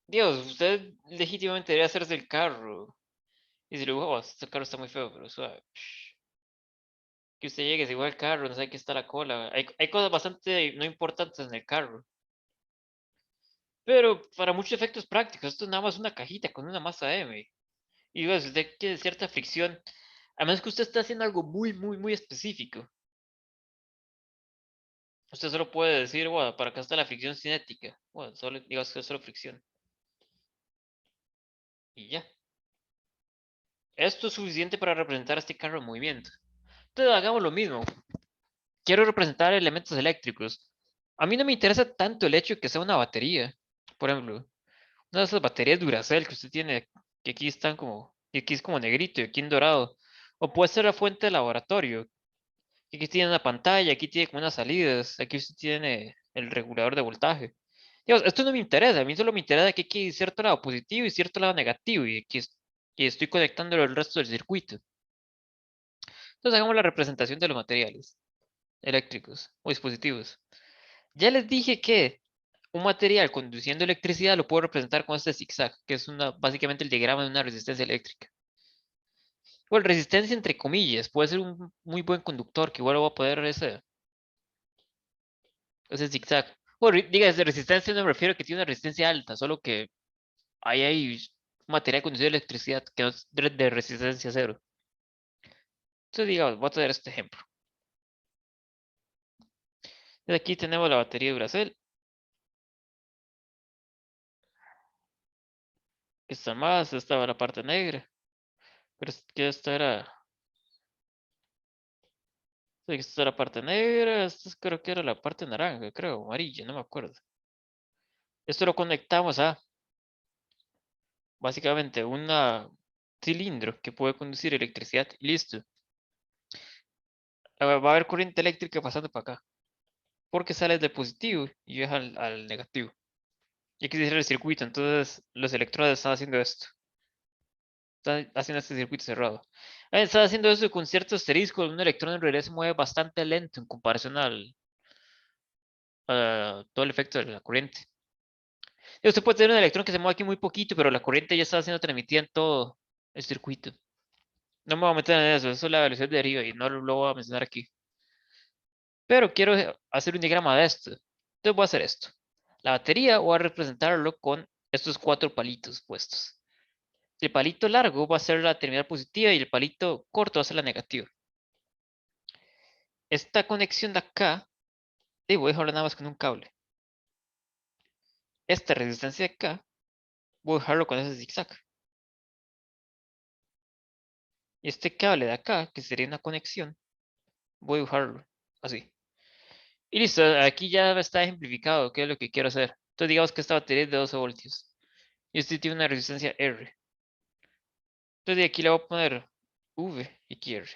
Dios, usted legítimamente debería hacerse el carro. Y si le digo, oh, este carro está muy feo, pero suave. Que usted llegue, se igual el carro, no sabe qué está la cola. Hay cosas bastante no importantes en el carro. Pero para muchos efectos prácticos, esto es nada más una cajita con una masa M. Y digo, si usted quiere cierta fricción, a menos que usted esté haciendo algo muy, muy, muy específico. Usted solo puede decir, bueno, para acá está la fricción cinética. Bueno, solo digamos que es solo fricción. Y ya. Esto es suficiente para representar este carro en movimiento. Entonces hagamos lo mismo. Quiero representar elementos eléctricos. A mí no me interesa tanto el hecho de que sea una batería. Por ejemplo, una de esas baterías Duracell que usted tiene, que aquí están como Y aquí es como negrito y aquí en dorado. O puede ser la fuente de laboratorio. Aquí tiene una pantalla, aquí tiene como unas salidas, aquí usted tiene el regulador de voltaje. Digamos, esto no me interesa, a mí solo me interesa que aquí hay cierto lado positivo y cierto lado negativo y aquí y estoy conectándolo al resto del circuito. Entonces hagamos la representación de los materiales eléctricos o dispositivos. Ya les dije que un material conduciendo electricidad lo puedo representar con este zigzag, que es básicamente el diagrama de una resistencia eléctrica. Bueno, resistencia entre comillas, puede ser un muy buen conductor, que igual va a poder ese zigzag. Bueno, diga, de resistencia no me refiero a que tiene una resistencia alta, solo que ahí hay material conducido de electricidad que no es de resistencia cero. Entonces, digamos, voy a tener este ejemplo. Entonces, aquí tenemos la batería de Duracell. Esta más, esta va la parte negra. Pero es que esta era. Sí, esta era la parte negra. Creo que era la parte naranja, creo, amarilla, no me acuerdo. Esto lo conectamos a básicamente un cilindro que puede conducir electricidad y listo. Va a haber corriente eléctrica pasando para acá. Porque sale del positivo y viaja al negativo. Y aquí cierra el circuito, entonces los electrones están haciendo esto. Están haciendo este circuito cerrado. Están haciendo eso con cierto asterisco. Un electrón en realidad se mueve bastante lento en comparación a todo el efecto de la corriente. Y usted puede tener un electrón que se mueve aquí muy poquito, pero la corriente ya está siendo transmitida en todo el circuito. No me voy a meter en eso es la velocidad de arriba y no lo voy a mencionar aquí. Pero quiero hacer un diagrama de esto. Entonces voy a hacer esto. La batería voy a representarlo con estos 4 palitos puestos. El palito largo va a ser la terminal positiva y el palito corto va a ser la negativa. Esta conexión de acá, y voy a dejarlo nada más con un cable. Esta resistencia de acá, voy a dejarlo con ese zigzag. Y este cable de acá, que sería una conexión, voy a dejarlo así. Y listo, aquí ya está ejemplificado qué es lo que quiero hacer. Entonces digamos que esta batería es de 12 voltios. Y este tiene una resistencia R. Entonces de aquí le voy a poner V y aquí R.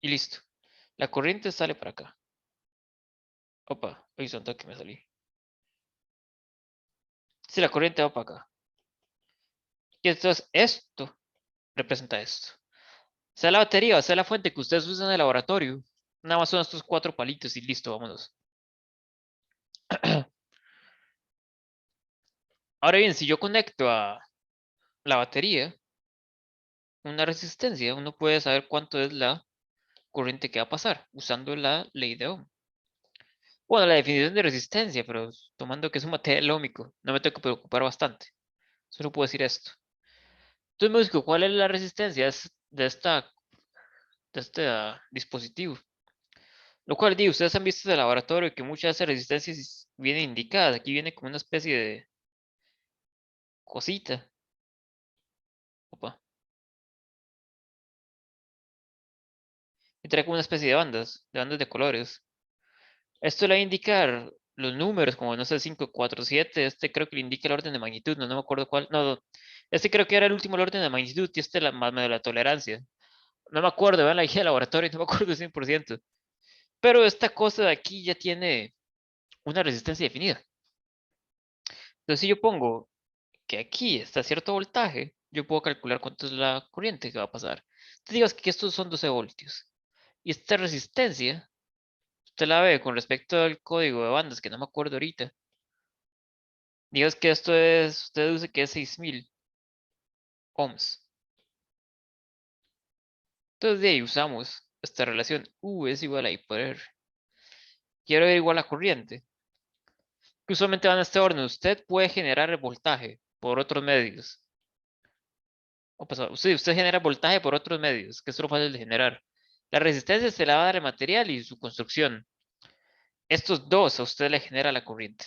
Y listo. La corriente sale para acá. Opa, hoy santo que me salí. Si la corriente va para acá. Y entonces esto representa esto. Sea la batería o sea la fuente que ustedes usan en el laboratorio. Nada más son estos 4 palitos y listo, vámonos. Ahora bien, si yo conecto a la batería una resistencia, uno puede saber cuánto es la corriente que va a pasar usando la ley de Ohm. Bueno, la definición de resistencia, pero tomando que es un material ómico, no me tengo que preocupar bastante. Solo puedo decir esto. Entonces me busco cuál es la resistencia de este dispositivo. Lo cual digo, ustedes han visto en el laboratorio que muchas de esas resistencias vienen indicadas. Aquí viene como una especie de cosita. Opa. Y trae como una especie de bandas de colores. Esto le va a indicar los números, como no sé, 5, 4, 7. Este creo que le indica el orden de magnitud, no me acuerdo cuál. No, no. Este creo que era el último el orden de magnitud y este más medio la tolerancia. No me acuerdo, vean la guía de laboratorio, no me acuerdo 100%. Pero esta cosa de aquí ya tiene una resistencia definida. Entonces, si yo pongo que aquí está cierto voltaje, yo puedo calcular cuánto es la corriente que va a pasar. Entonces, digas que estos son 12 voltios. Y esta resistencia, usted la ve con respecto al código de bandas, que no me acuerdo ahorita. Digas que esto es, usted dice que es 6000 ohms. Entonces, de ahí usamos esta relación. U es igual a I por R. Quiero ver igual la corriente. Que usualmente van a este orden. Usted puede generar el voltaje por otros medios. O pues, sí, usted genera voltaje por otros medios, que es lo fácil de generar. La resistencia se la va a dar el material y su construcción. Estos dos a usted le genera la corriente.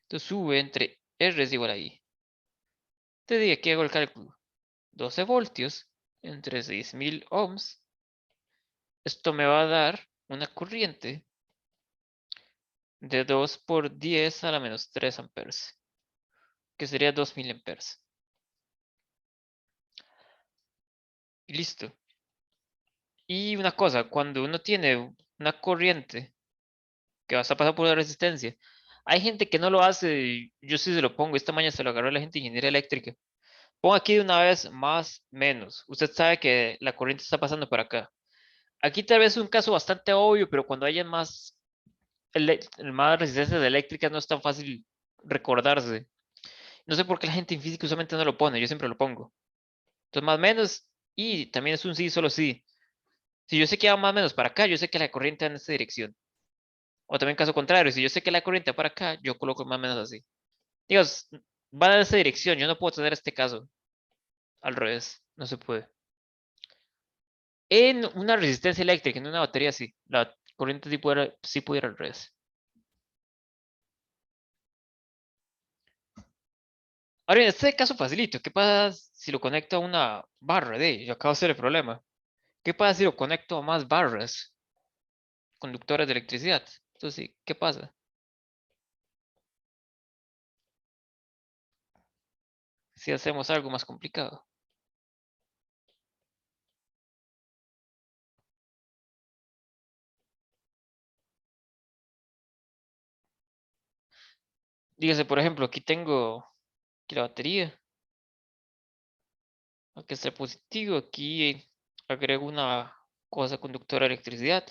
Entonces sube entre R es igual a I. Te digo, aquí hago el cálculo. 12 voltios entre 6000 ohms. Esto me va a dar una corriente de 2 por 10 a la menos 3 amperes, que sería 2000 amperes. y listo. Y una cosa, cuando uno tiene una corriente que va a pasar por la resistencia, hay gente que no lo hace, y yo sí se lo pongo, esta mañana se lo agarró la gente de ingeniería eléctrica. Pongo aquí de una vez más, menos. Usted sabe que la corriente está pasando por acá. Aquí tal vez es un caso bastante obvio, pero cuando haya más resistencias eléctricas no es tan fácil recordarse. No sé por qué la gente en física usualmente no lo pone, yo siempre lo pongo. Entonces más menos y también es un sí, solo sí. Si yo sé que va más o menos para acá, yo sé que la corriente va en esta dirección. O también caso contrario, si yo sé que la corriente va para acá, yo coloco más o menos así. Dios, va en esa dirección, yo no puedo tener este caso al revés, no se puede. En una resistencia eléctrica, en una batería, sí. La corriente sí puede ir al revés. Ahora, en este caso facilito. ¿Qué pasa si lo conecto a una barra de? Yo acabo de hacer el problema. ¿Qué pasa si lo conecto a más barras conductoras de electricidad? Entonces, sí, ¿qué pasa? Si hacemos algo más complicado. Dígase, por ejemplo, aquí tengo aquí la batería. Aquí está el positivo. Aquí agrego una cosa conductora de electricidad.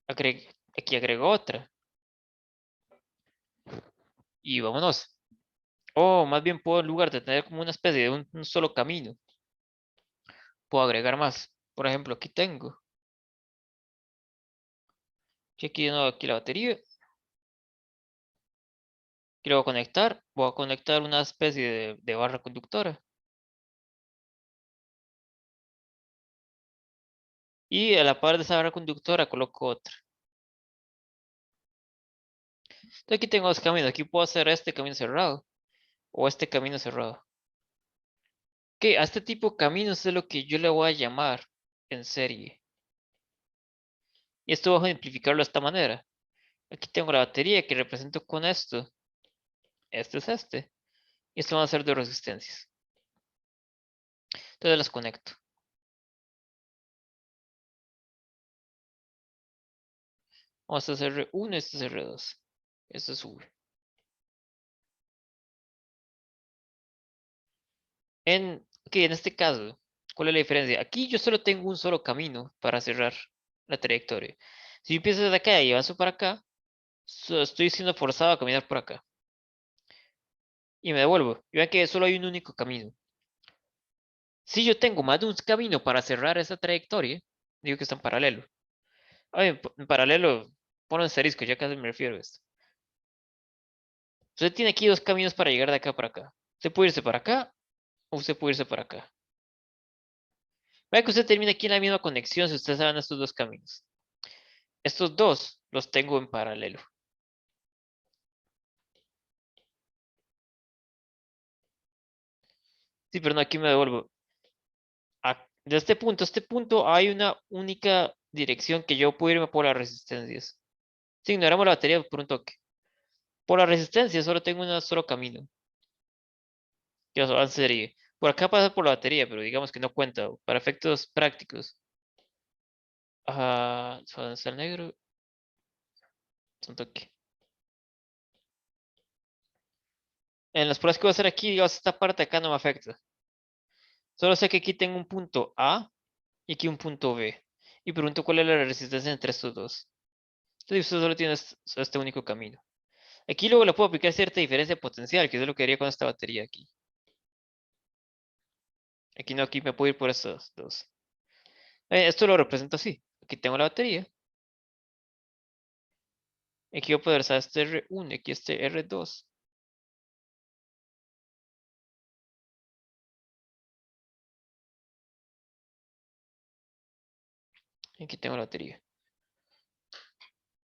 Aquí agrego otra. Y vámonos. O más bien puedo, en lugar de tener como una especie de un solo camino, puedo agregar más. Por ejemplo, aquí tengo. Aquí de nuevo aquí la batería. Quiero conectar. Voy a conectar una especie de barra conductora. Y a la par de esa barra conductora coloco otra. Entonces aquí tengo dos caminos. Aquí puedo hacer este camino cerrado. O este camino cerrado. Que a este tipo de caminos es lo que yo le voy a llamar en serie. Y esto voy a ejemplificarlo de esta manera. Aquí tengo la batería que represento con esto. Este es este. Y esto van a ser de resistencias. Entonces las conecto. Vamos a hacer R1, este es R2. Esto sube. En este caso, ¿cuál es la diferencia? Aquí yo solo tengo un solo camino para cerrar la trayectoria. Si yo empiezo desde acá y avanzo para acá, estoy siendo forzado a caminar por acá. Y me devuelvo. Y vean que solo hay un único camino. Si yo tengo más de un camino para cerrar esa trayectoria, digo que está en paralelo. En paralelo, ponlo en asterisco, ya casi me refiero a esto. Usted tiene aquí dos caminos para llegar de acá para acá. Usted puede irse para acá o usted puede irse para acá. Vea que usted termina aquí en la misma conexión si ustedes saben estos dos caminos. Estos dos los tengo en paralelo. Sí, pero no, aquí me devuelvo. De este punto hay una única dirección que yo puedo irme por las resistencias. Si ignoramos la batería por un toque. Por la resistencia solo tengo un solo camino. Que sería. Por acá pasa por la batería, pero digamos que no cuenta. Para efectos prácticos. Avanza el negro. Un toque. En las pruebas que voy a hacer aquí, digamos, esta parte de acá no me afecta. Solo sé que aquí tengo un punto A y aquí un punto B. Y pregunto cuál es la resistencia entre estos dos. Entonces usted solo tiene este único camino. Aquí luego le puedo aplicar cierta diferencia potencial, que es lo que haría con esta batería aquí. Aquí no, aquí me puedo ir por estos dos. Esto lo represento así. Aquí tengo la batería. Aquí voy a poder usar este R1, aquí este R2. Aquí tengo la batería.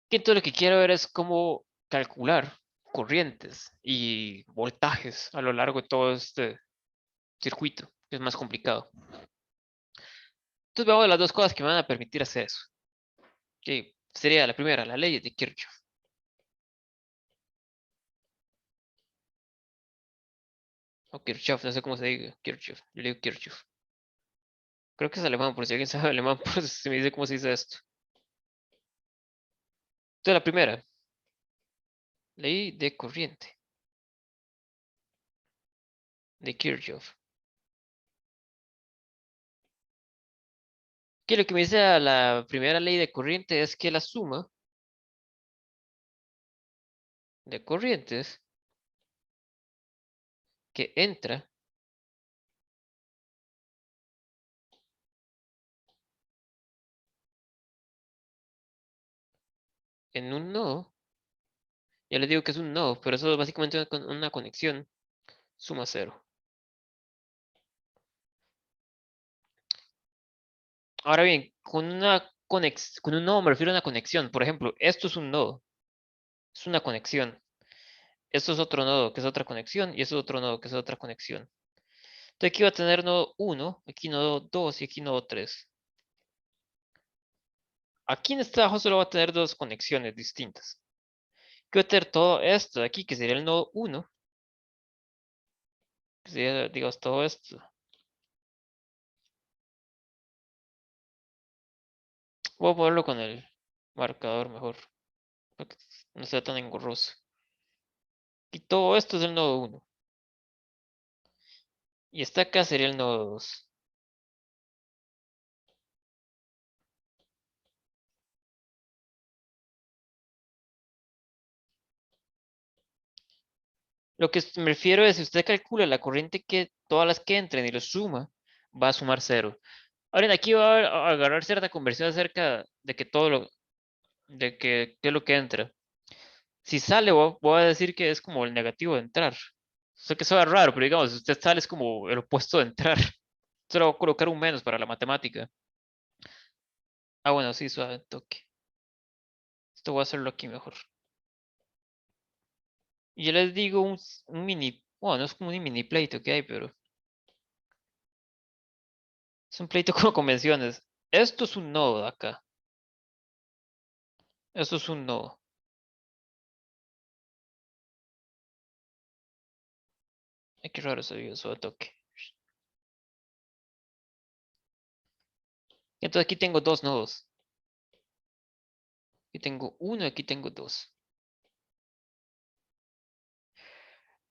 Y entonces lo que quiero ver es cómo calcular corrientes y voltajes a lo largo de todo este circuito, que es más complicado. Entonces veamos las dos cosas que me van a permitir hacer eso. Que sería la primera, la ley de Kirchhoff. O Kirchhoff, no sé cómo se diga. Kirchhoff, yo le digo Kirchhoff. Creo que es alemán, por si alguien sabe alemán, por si se me dice cómo se dice esto. Entonces, la primera, ley de corriente de Kirchhoff. Que lo que me dice a la primera ley de corriente es que la suma de corrientes que entra en un nodo, ya les digo que es un nodo, pero eso es básicamente una conexión, suma cero. Ahora bien, con un nodo me refiero a una conexión. Por ejemplo, esto es un nodo, es una conexión. Esto es otro nodo, que es otra conexión, y eso es otro nodo, que es otra conexión. Entonces aquí va a tener nodo 1, aquí nodo 2 y aquí nodo 3. Aquí en este abajo solo va a tener dos conexiones distintas. Aquí va a tener todo esto de aquí, que sería el nodo 1, que sería, digamos, todo esto. Voy a ponerlo con el marcador mejor, para que no sea tan engorroso. Y todo esto es el nodo 1. Y esta acá sería el nodo 2. Lo que me refiero es, si usted calcula la corriente que todas las que entren y lo suma, va a sumar cero. Ahora aquí va a agarrar cierta conversión acerca de que todo lo, de que, qué es lo que entra. Si sale, voy a decir que es como el negativo de entrar. Sé que suena raro, pero digamos, si usted sale es como el opuesto de entrar. Solo voy a colocar un menos para la matemática. Ah, bueno, sí, suave, toque. Esto voy a hacerlo aquí mejor. Y yo les digo un mini, bueno, no es como un mini pleito que hay, pero es un pleito con convenciones. Esto es un nodo de acá. Esto es un nodo. Ay, qué raro se vio eso de toque. Y entonces aquí tengo dos nodos. Aquí tengo uno y aquí tengo dos.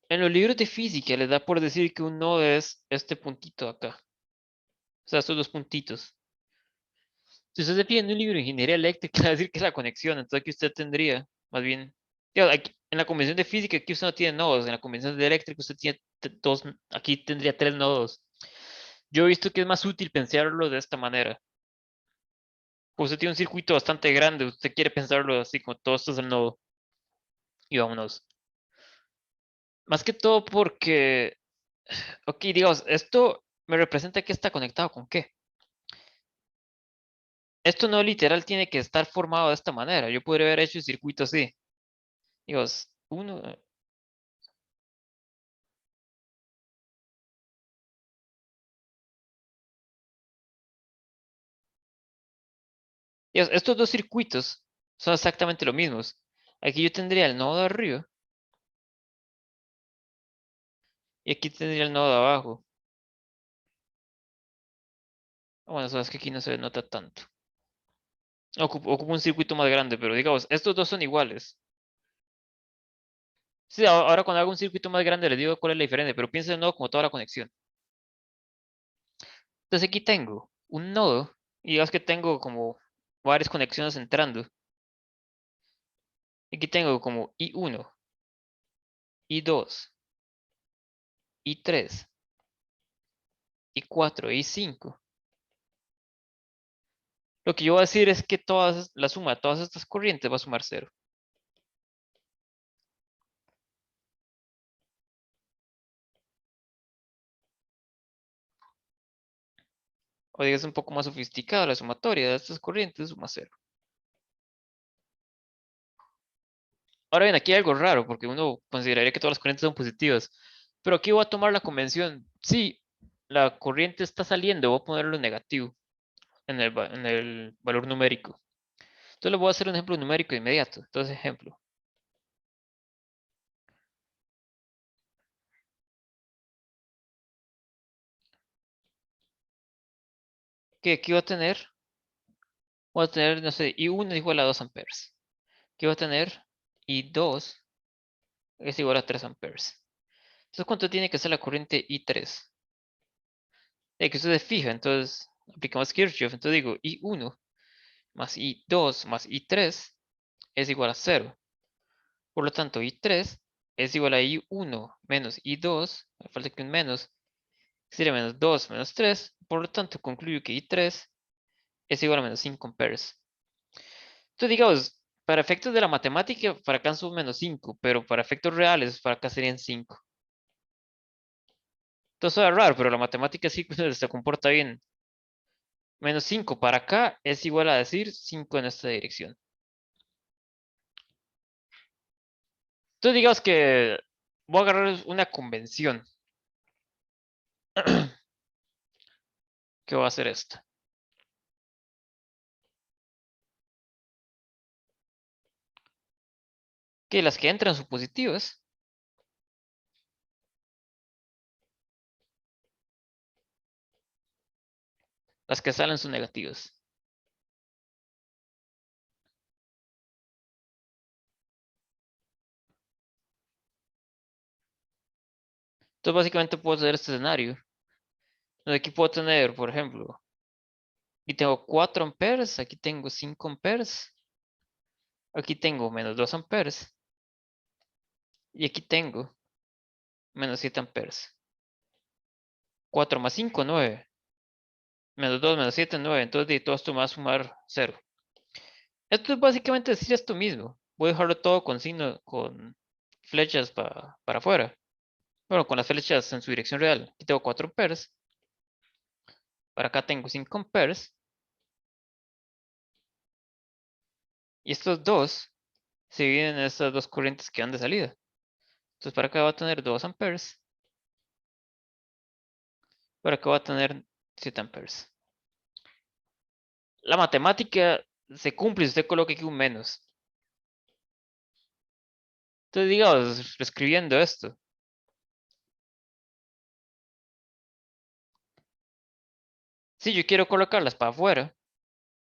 En los libros de física les da por decir que un nodo es este puntito de acá. O sea, estos dos puntitos. Si usted se fija en un libro de ingeniería eléctrica, va a decir que es la conexión. Entonces aquí usted tendría, más bien, digamos, en la convención de física aquí usted no tiene nodos. En la convención de eléctrica usted tiene dos, aquí tendría tres nodos. Yo he visto que es más útil pensarlo de esta manera. Usted tiene un circuito bastante grande, usted quiere pensarlo así como todo esto es el nodo. Y vámonos. Más que todo porque, ok, digamos, esto me representa que está conectado con qué. Esto no literal tiene que estar formado de esta manera. Yo podría haber hecho el circuito así. Digamos, uno, digamos, estos dos circuitos son exactamente lo mismos. Aquí yo tendría el nodo de arriba y aquí tendría el nodo de abajo. Bueno, sabes que aquí no se nota tanto. Ocupo un circuito más grande, pero digamos, estos dos son iguales. Sí, ahora cuando hago un circuito más grande les digo cuál es la diferencia, pero piensen de nuevo como toda la conexión. Entonces aquí tengo un nodo y digamos que tengo como varias conexiones entrando. Aquí tengo como I1, I2, I3, I4, I5. Lo que yo voy a decir es que la suma de todas estas corrientes va a sumar cero. O digas un poco más sofisticada, la sumatoria de estas corrientes suma cero. Ahora bien, aquí hay algo raro, porque uno consideraría que todas las corrientes son positivas. Pero aquí voy a tomar la convención. Si la corriente está saliendo, voy a ponerlo en negativo en el valor numérico. Entonces le voy a hacer un ejemplo numérico inmediato. Entonces, ejemplo. que aquí voy a tener, no sé, I1 es igual a 2 amperes. Aquí voy a tener I2 es igual a 3 amperes. Entonces, ¿cuánto tiene que ser la corriente I3? Que eso se fija, entonces aplicamos Kirchhoff. Entonces digo I1 más I2 más I3 es igual a 0. Por lo tanto, I3 es igual a I1 menos I2, me falta que un menos, sería menos 2 menos 3. Por lo tanto, concluyo que I3 es igual a menos 5 amperes. Entonces, digamos, para efectos de la matemática, para acá son menos 5, pero para efectos reales, para acá serían 5. Entonces, es raro, pero la matemática sí se comporta bien. Menos 5 para acá es igual a decir 5 en esta dirección. Entonces, digamos que voy a agarrar una convención. ¿Qué va a hacer esta? Que las que entran son positivas. Las que salen son negativas. Entonces, básicamente puedo hacer este escenario. Donde aquí puedo tener, por ejemplo, aquí tengo 4 amperes, aquí tengo 5 amperes, aquí tengo menos 2 amperes, y aquí tengo menos 7 amperes. 4 más 5, 9. Menos 2, menos 7, 9. Entonces, de todo esto me va a sumar 0. Esto es básicamente decir esto mismo. Voy a dejarlo todo con signo, con flechas para afuera. Bueno, con las flechas en su dirección real. Aquí tengo 4 amperes. Para acá tengo 5 amperes. Y estos dos se dividen en estas dos corrientes que van de salida. Entonces para acá va a tener 2 amperes. Para acá va a tener 7 amperes. La matemática se cumple si usted coloca aquí un menos. Entonces digamos, reescribiendo esto. Si yo quiero colocarlas para afuera,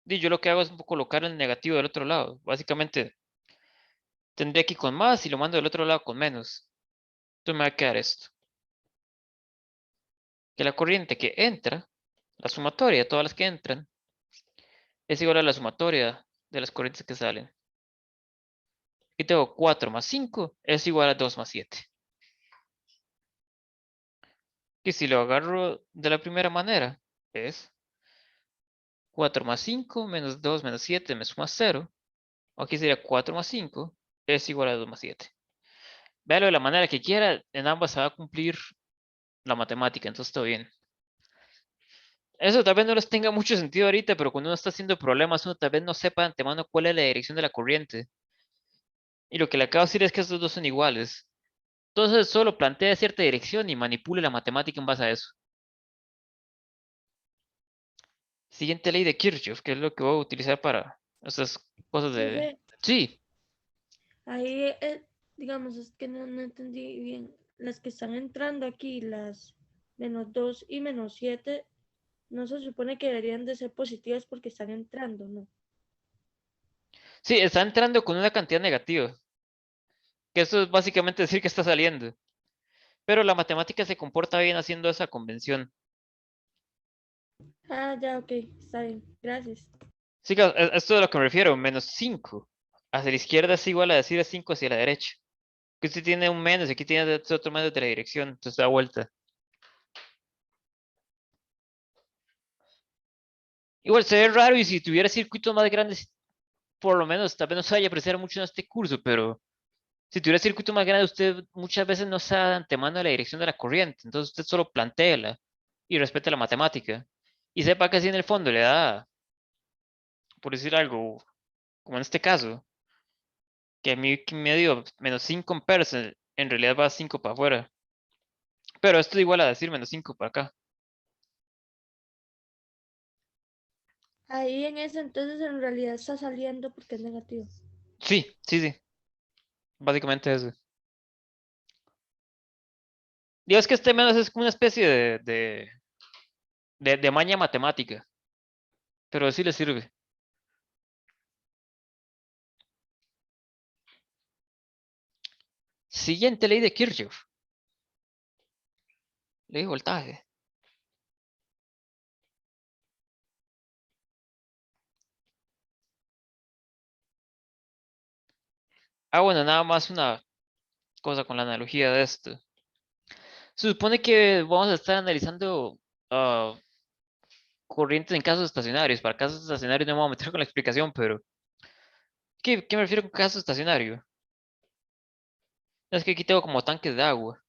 yo lo que hago es colocar el negativo del otro lado. Básicamente tendré aquí con más y lo mando del otro lado con menos. Entonces me va a quedar esto. Que la corriente que entra, la sumatoria de todas las que entran, es igual a la sumatoria de las corrientes que salen. Aquí tengo 4 más 5 es igual a 2 más 7. Y si lo agarro de la primera manera, es 4 más 5 menos 2 menos 7 me suma 0. Aquí sería 4 más 5 es igual a 2 más 7. Véalo de la manera que quiera, en ambas se va a cumplir la matemática, entonces todo bien. Eso tal vez no les tenga mucho sentido ahorita, pero cuando uno está haciendo problemas, uno tal vez no sepa de antemano cuál es la dirección de la corriente. Y lo que le acabo de decir es que estos dos son iguales. Entonces solo plantea cierta dirección y manipule la matemática en base a eso. Siguiente ley de Kirchhoff, que es lo que voy a utilizar para estas cosas de... Profe, Sí, ahí, digamos, es que no entendí bien. Las que están entrando aquí, las -2 y -7, no se supone que deberían de ser positivas porque están entrando, ¿no? sí, está entrando con una cantidad negativa. Que eso es básicamente decir que está saliendo. Pero la matemática se comporta bien haciendo esa convención. Ah, ya, ok, está bien, gracias. Sí, claro, esto es a lo que me refiero, menos 5. Hacia la izquierda es igual a decir 5 hacia la derecha. Que usted tiene un menos y aquí tiene otro menos de la dirección, entonces da vuelta. Igual se ve raro y si tuviera circuitos más grandes, por lo menos tal vez no se vaya a apreciar mucho en este curso, pero si tuviera circuito más grande, usted muchas veces no sabe de antemano la dirección de la corriente, entonces usted solo plantéela y respete la matemática. Y sepa que si en el fondo le da, por decir algo, como en este caso, que a mí que me dio menos 5 amperes, en realidad va 5 para afuera. Pero esto es igual a decir menos 5 para acá. Ahí en ese entonces en realidad está saliendo porque es negativo. Sí, sí, sí, básicamente eso. Digo, es que este menos es como una especie de maña matemática. pero sí le sirve. Siguiente ley de Kirchhoff. Ley de voltaje. Ah, bueno, nada más una cosa con la analogía de esto. Se supone que vamos a estar analizando ah, corrientes en casos estacionarios. Para casos estacionarios no me voy a meter con la explicación, pero ¿qué me refiero con caso estacionario? Es que aquí tengo como tanques de agua.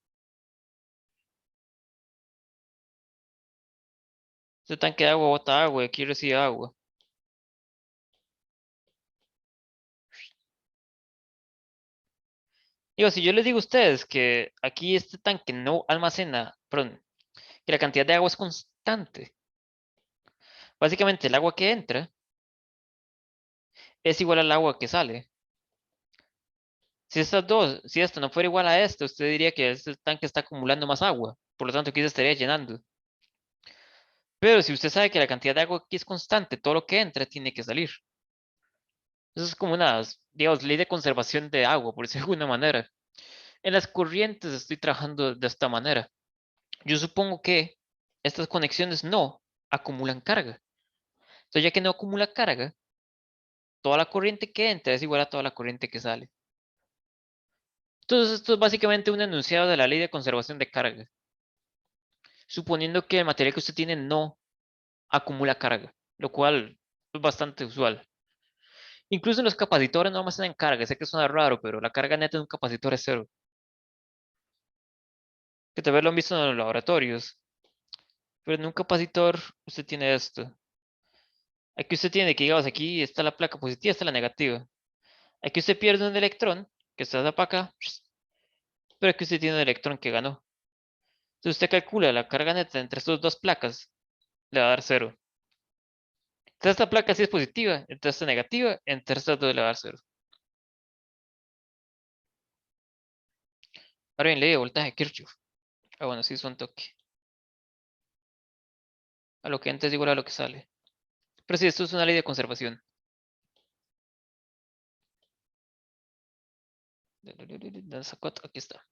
Este tanque de agua bota agua y aquí recibe agua. Digo, si yo les digo a ustedes que aquí este tanque no almacena, perdón, que la cantidad de agua es constante. Básicamente el agua que entra es igual al agua que sale. Si estas dos, si esto no fuera igual a esto, usted diría que este tanque está acumulando más agua. Por lo tanto, aquí se estaría llenando. Pero si usted sabe que la cantidad de agua aquí es constante, todo lo que entra tiene que salir. Eso es como una, digamos, ley de conservación de agua, por decirlo de alguna manera. En las corrientes estoy trabajando de esta manera. Yo supongo que estas conexiones no acumulan carga. Entonces, ya que no acumula carga, toda la corriente que entra es igual a toda la corriente que sale. Entonces, esto es básicamente un enunciado de la ley de conservación de carga, suponiendo que el material que usted tiene no acumula carga, lo cual es bastante usual. Incluso en los capacitores no almacenan carga, sé que suena raro, pero la carga neta de un capacitor es cero. Que tal vez lo han visto en los laboratorios, pero en un capacitor usted tiene esto. Aquí usted tiene que, digamos, aquí está la placa positiva, está la negativa. Aquí usted pierde un electrón, que está para acá, pero aquí usted tiene un electrón que ganó. Entonces usted calcula la carga neta entre estas dos placas, le va a dar cero. Entonces esta placa sí es positiva, entonces esta negativa, entre estas dos le va a dar cero. Ahora bien, ley de voltaje de Kirchhoff. Ah, bueno, sí es un toque. A lo que entra es igual a lo que sale. Pero sí, esto es una ley de conservación. Aquí está.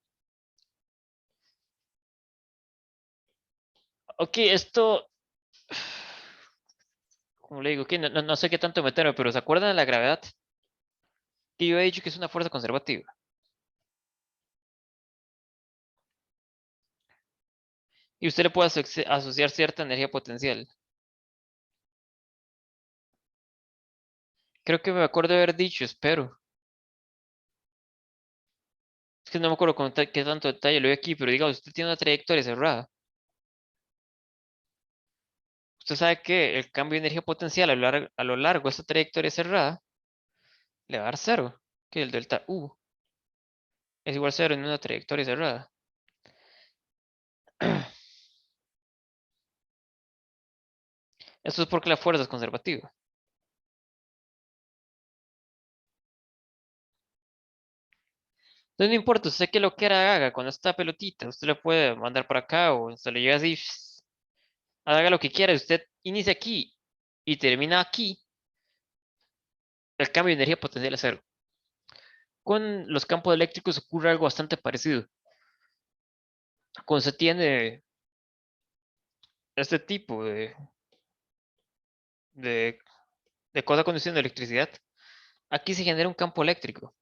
Ok, esto, como le digo, que no sé qué tanto meterme, pero ¿se acuerdan de la gravedad? Que yo he dicho que es una fuerza conservativa. Y usted le puede asociar cierta energía potencial. Creo que me acuerdo de haber dicho, espero. Es que no me acuerdo con qué tanto detalle lo vi aquí, pero digamos, usted tiene una trayectoria cerrada. Usted sabe que el cambio de energía potencial a lo largo de esta trayectoria cerrada le va a dar cero, que el delta U es igual a cero en una trayectoria cerrada. Esto es porque la fuerza es conservativa. Entonces no importa, usted que lo quiera haga con esta pelotita, usted le puede mandar por acá o se le llega así, haga lo que quiera, usted inicia aquí y termina aquí, el cambio de energía potencial es cero. Con los campos eléctricos ocurre algo bastante parecido. Cuando se tiene este tipo de, de cosa conduciendo electricidad, aquí se genera un campo eléctrico.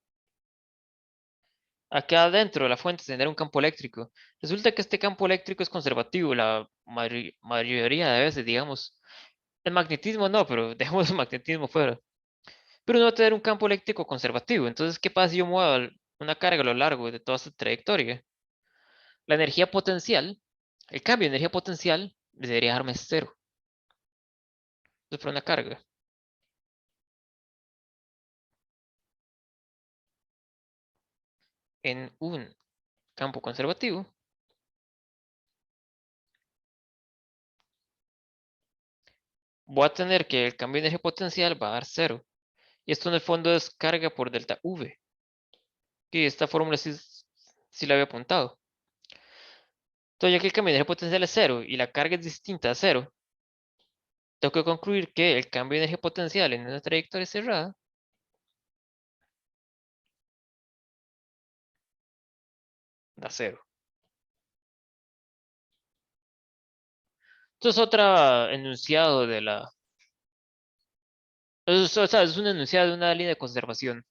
Acá adentro de la fuente se genera un campo eléctrico. Resulta que este campo eléctrico es conservativo la mayoría de veces, digamos. El magnetismo no, pero dejemos el magnetismo fuera. Pero no va a tener un campo eléctrico conservativo. Entonces, ¿qué pasa si yo muevo una carga a lo largo de toda esta trayectoria? La energía potencial, el cambio de energía potencial debería darme cero. Entonces, para una carga en un campo conservativo, voy a tener que el cambio de energía potencial va a dar cero. Y esto en el fondo es carga por delta V. Que esta fórmula sí la había apuntado. Entonces, ya que el cambio de energía potencial es cero y la carga es distinta a cero, tengo que concluir que el cambio de energía potencial en una trayectoria cerrada da cero. Esto es otro enunciado de la... O sea, es un enunciado de una línea de conservación.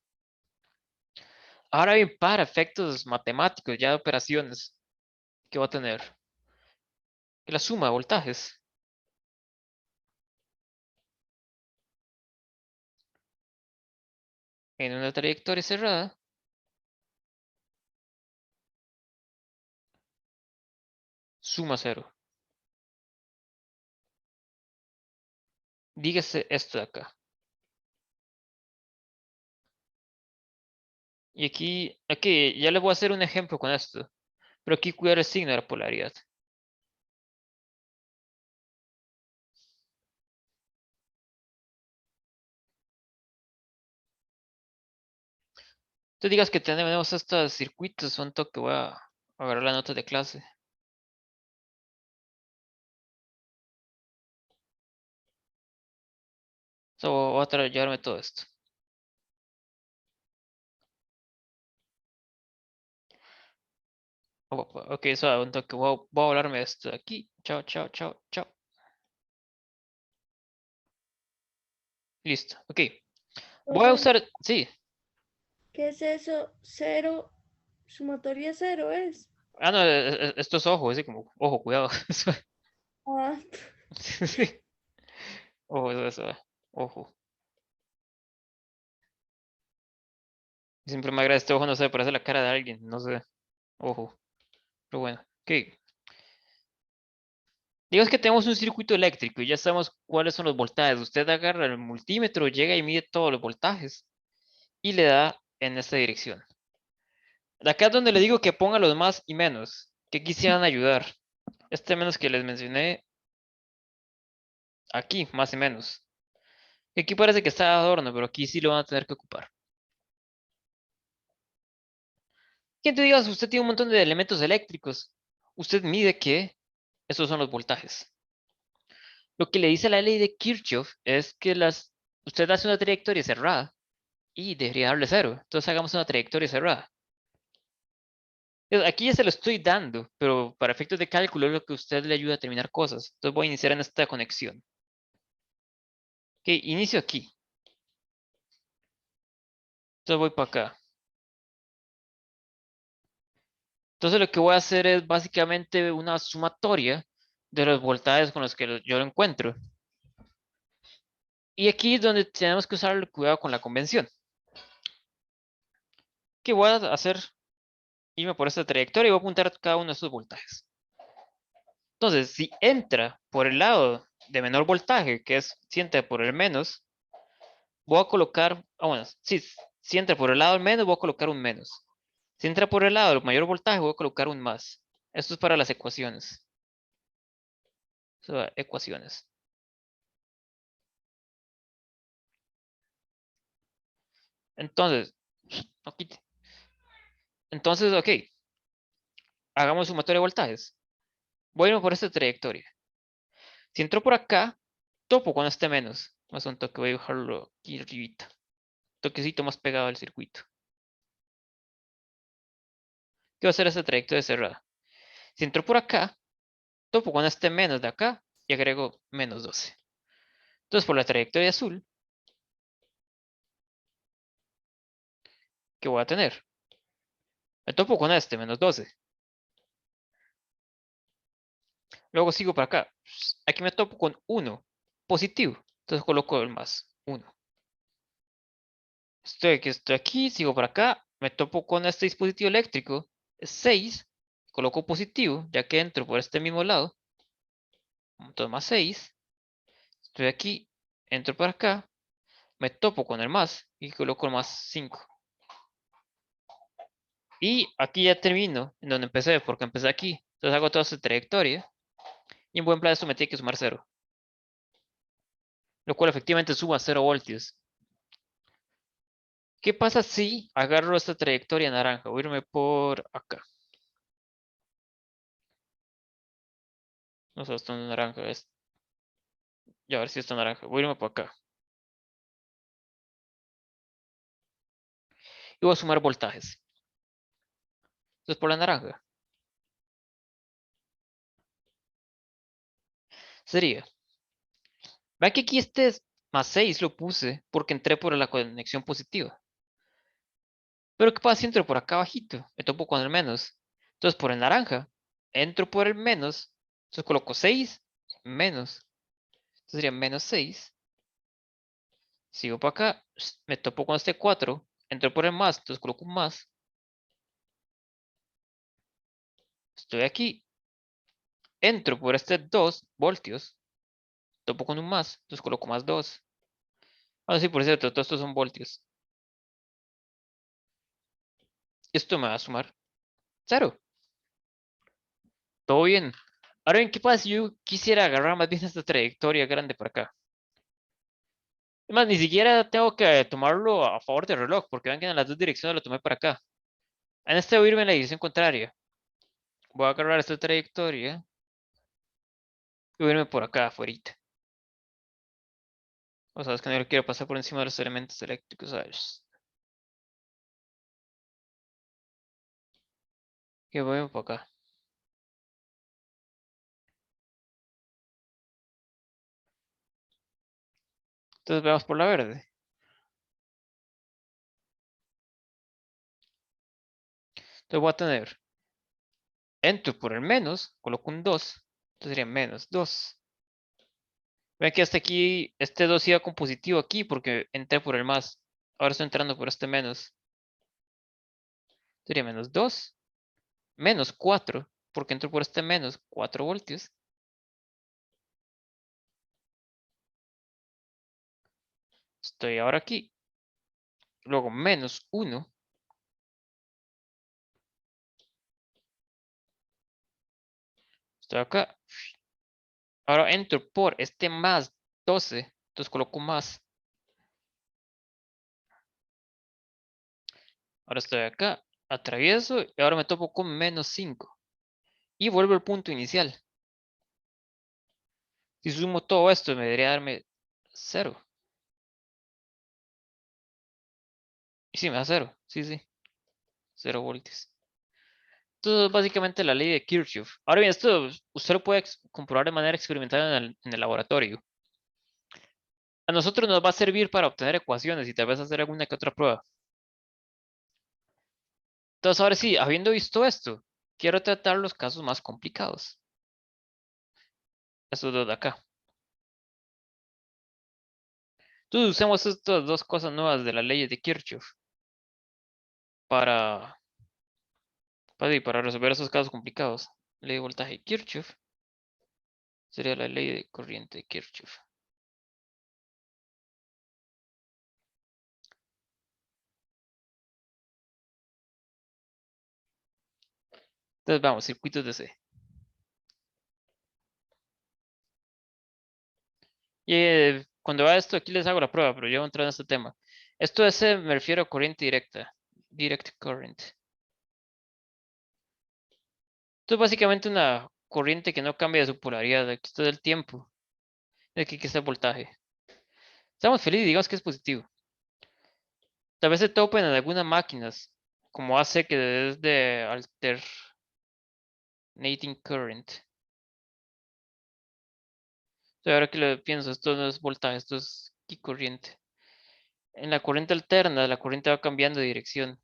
Ahora bien, para efectos matemáticos, ya de operaciones, ¿qué va a tener? Que la suma de voltajes en una trayectoria cerrada suma cero. Dígase esto de acá. Y aquí ya les voy a hacer un ejemplo con esto. Pero aquí cuidar el signo de la polaridad. Tú digas que tenemos estos circuitos, son todo que voy a agarrar la nota de clase. So, voy a tratar de llevarme todo esto. Ok, so, un toque, voy a hablarme de esto de aquí. Chao, chao, chao, chao. Listo, ok. Voy a Profe, usar, sí. ¿qué es eso? Cero, sumatoria cero es. Ah, no, esto es ojo, así como, ojo, cuidado. Ah, Sí. Ojo, eso, ojo. Siempre me agrada este ojo, no sé, parece la cara de alguien, no sé. Ojo. Pero bueno, ok. Digamos que tenemos un circuito eléctrico y ya sabemos cuáles son los voltajes. Usted agarra el multímetro, llega y mide todos los voltajes y le da en esta dirección. De acá es donde le digo que ponga los más y menos, que quisieran ayudar. Este menos que les mencioné aquí, más y menos. Aquí parece que está de adorno, pero aquí sí lo van a tener que ocupar. ¿Quién te digas? Usted tiene un montón de elementos eléctricos. Usted mide que estos son los voltajes. Lo que le dice la ley de Kirchhoff es que usted hace una trayectoria cerrada y debería darle cero. Entonces hagamos una trayectoria cerrada. Aquí ya se lo estoy dando, pero para efectos de cálculo es lo que a usted le ayuda a terminar cosas. Entonces voy a iniciar en esta conexión. Ok, inicio aquí. Entonces voy para acá. Entonces lo que voy a hacer es básicamente una sumatoria de los voltajes con los que yo lo encuentro. Y aquí es donde tenemos que usar el cuidado con la convención. Que voy a hacer, irme por esta trayectoria y voy a apuntar cada uno de estos voltajes. Entonces, si entra por el lado de menor voltaje, que es si entra por el menos, voy a colocar, bueno, sí, si entra por el lado del menos, voy a colocar un menos. Si entra por el lado del mayor voltaje, voy a colocar un más. Esto es para las ecuaciones. O sea, ecuaciones. Entonces, no quite. Entonces, ok, hagamos sumatoria de voltajes. Voy a irme por esta trayectoria. Si entro por acá, topo con este menos. Más un toque, voy a dejarlo aquí arribita. Toquecito más pegado al circuito. ¿Qué va a hacer esta trayectoria cerrada? Si entro por acá, topo con este menos de acá y agrego menos 12. Entonces, por la trayectoria azul, ¿qué voy a tener? Me topo con este, menos 12. Luego sigo para acá. Aquí me topo con 1, positivo. Entonces coloco el más 1. Estoy aquí, sigo para acá. Me topo con este dispositivo eléctrico. Es 6. Coloco positivo, ya que entro por este mismo lado. Entonces más 6. Estoy aquí, entro para acá. Me topo con el más y coloco el más 5. Y aquí ya termino en donde empecé, porque empecé aquí. Entonces hago toda esta trayectoria. Y en buen plan esto me tiene que sumar 0. Lo cual efectivamente suma 0 voltios. ¿Qué pasa si agarro esta trayectoria naranja? Voy a irme por acá. No sé hasta dónde naranja es. Y a ver si está naranja. Voy a irme por acá. Y voy a sumar voltajes. Entonces por la naranja. Sería. Vean que aquí este es más 6 lo puse porque entré por la conexión positiva. Pero ¿qué pasa si entro por acá abajito? Me topo con el menos. Entonces por el naranja. Entro por el menos. Entonces coloco 6 menos. Entonces sería menos 6. Sigo para acá. Me topo con este 4. Entro por el más. Entonces coloco un más. Estoy aquí. Entro por este 2 voltios. Topo con un más. Entonces coloco más 2. Ah, sí, por cierto, todos estos son voltios. Esto me va a sumar 0. Todo bien. Ahora bien, ¿qué pasa si yo quisiera agarrar más bien esta trayectoria grande por acá? Es más, ni siquiera tengo que tomarlo a favor del reloj, porque vean que en las dos direcciones lo tomé para acá. En este voy a irme en la dirección contraria. Voy a agarrar esta trayectoria y voy a irme por acá afuera. O sea, es que no le quiero pasar por encima de los elementos eléctricos, ¿sabes? Que voy por acá. Entonces veamos por la verde. Entonces voy a tener, entro por el menos, coloco un 2. Entonces sería menos 2. Ven que hasta aquí, este 2 iba con positivo aquí porque entré por el más. Ahora estoy entrando por este menos. Sería menos 2. Menos 4. Porque entro por este menos 4 voltios. Estoy ahora aquí. Luego menos 1. Estoy acá. Ahora entro por este más 12. Entonces coloco más. Ahora estoy acá. Atravieso y ahora me topo con menos 5. Y vuelvo al punto inicial. Si sumo todo esto, me debería darme 0. Y sí, me da 0. Sí, sí. 0 voltios. Esto es básicamente la ley de Kirchhoff. Ahora bien, esto usted lo puede comprobar de manera experimental en el laboratorio. A nosotros nos va a servir para obtener ecuaciones y tal vez hacer alguna que otra prueba. Entonces, ahora sí, habiendo visto esto, quiero tratar los casos más complicados. Estos dos de acá. Entonces, usemos estas dos cosas nuevas de la ley de Kirchhoff para, para resolver esos casos complicados. Ley de voltaje de Kirchhoff sería la ley de corriente de Kirchhoff. Entonces, vamos, circuitos de C. Y cuando va esto, aquí les hago la prueba, pero yo voy a entrar en este tema. Esto es, me refiero a corriente directa. Direct current. Esto es básicamente una corriente que no cambia de su polaridad. Aquí está el tiempo. Aquí está el voltaje. Estamos felices, digamos que es positivo. Tal vez se topen en algunas máquinas, como hace que es de alternating current. Entonces, ahora que lo pienso, esto no es voltaje, esto es aquí corriente. En la corriente alterna, la corriente va cambiando de dirección.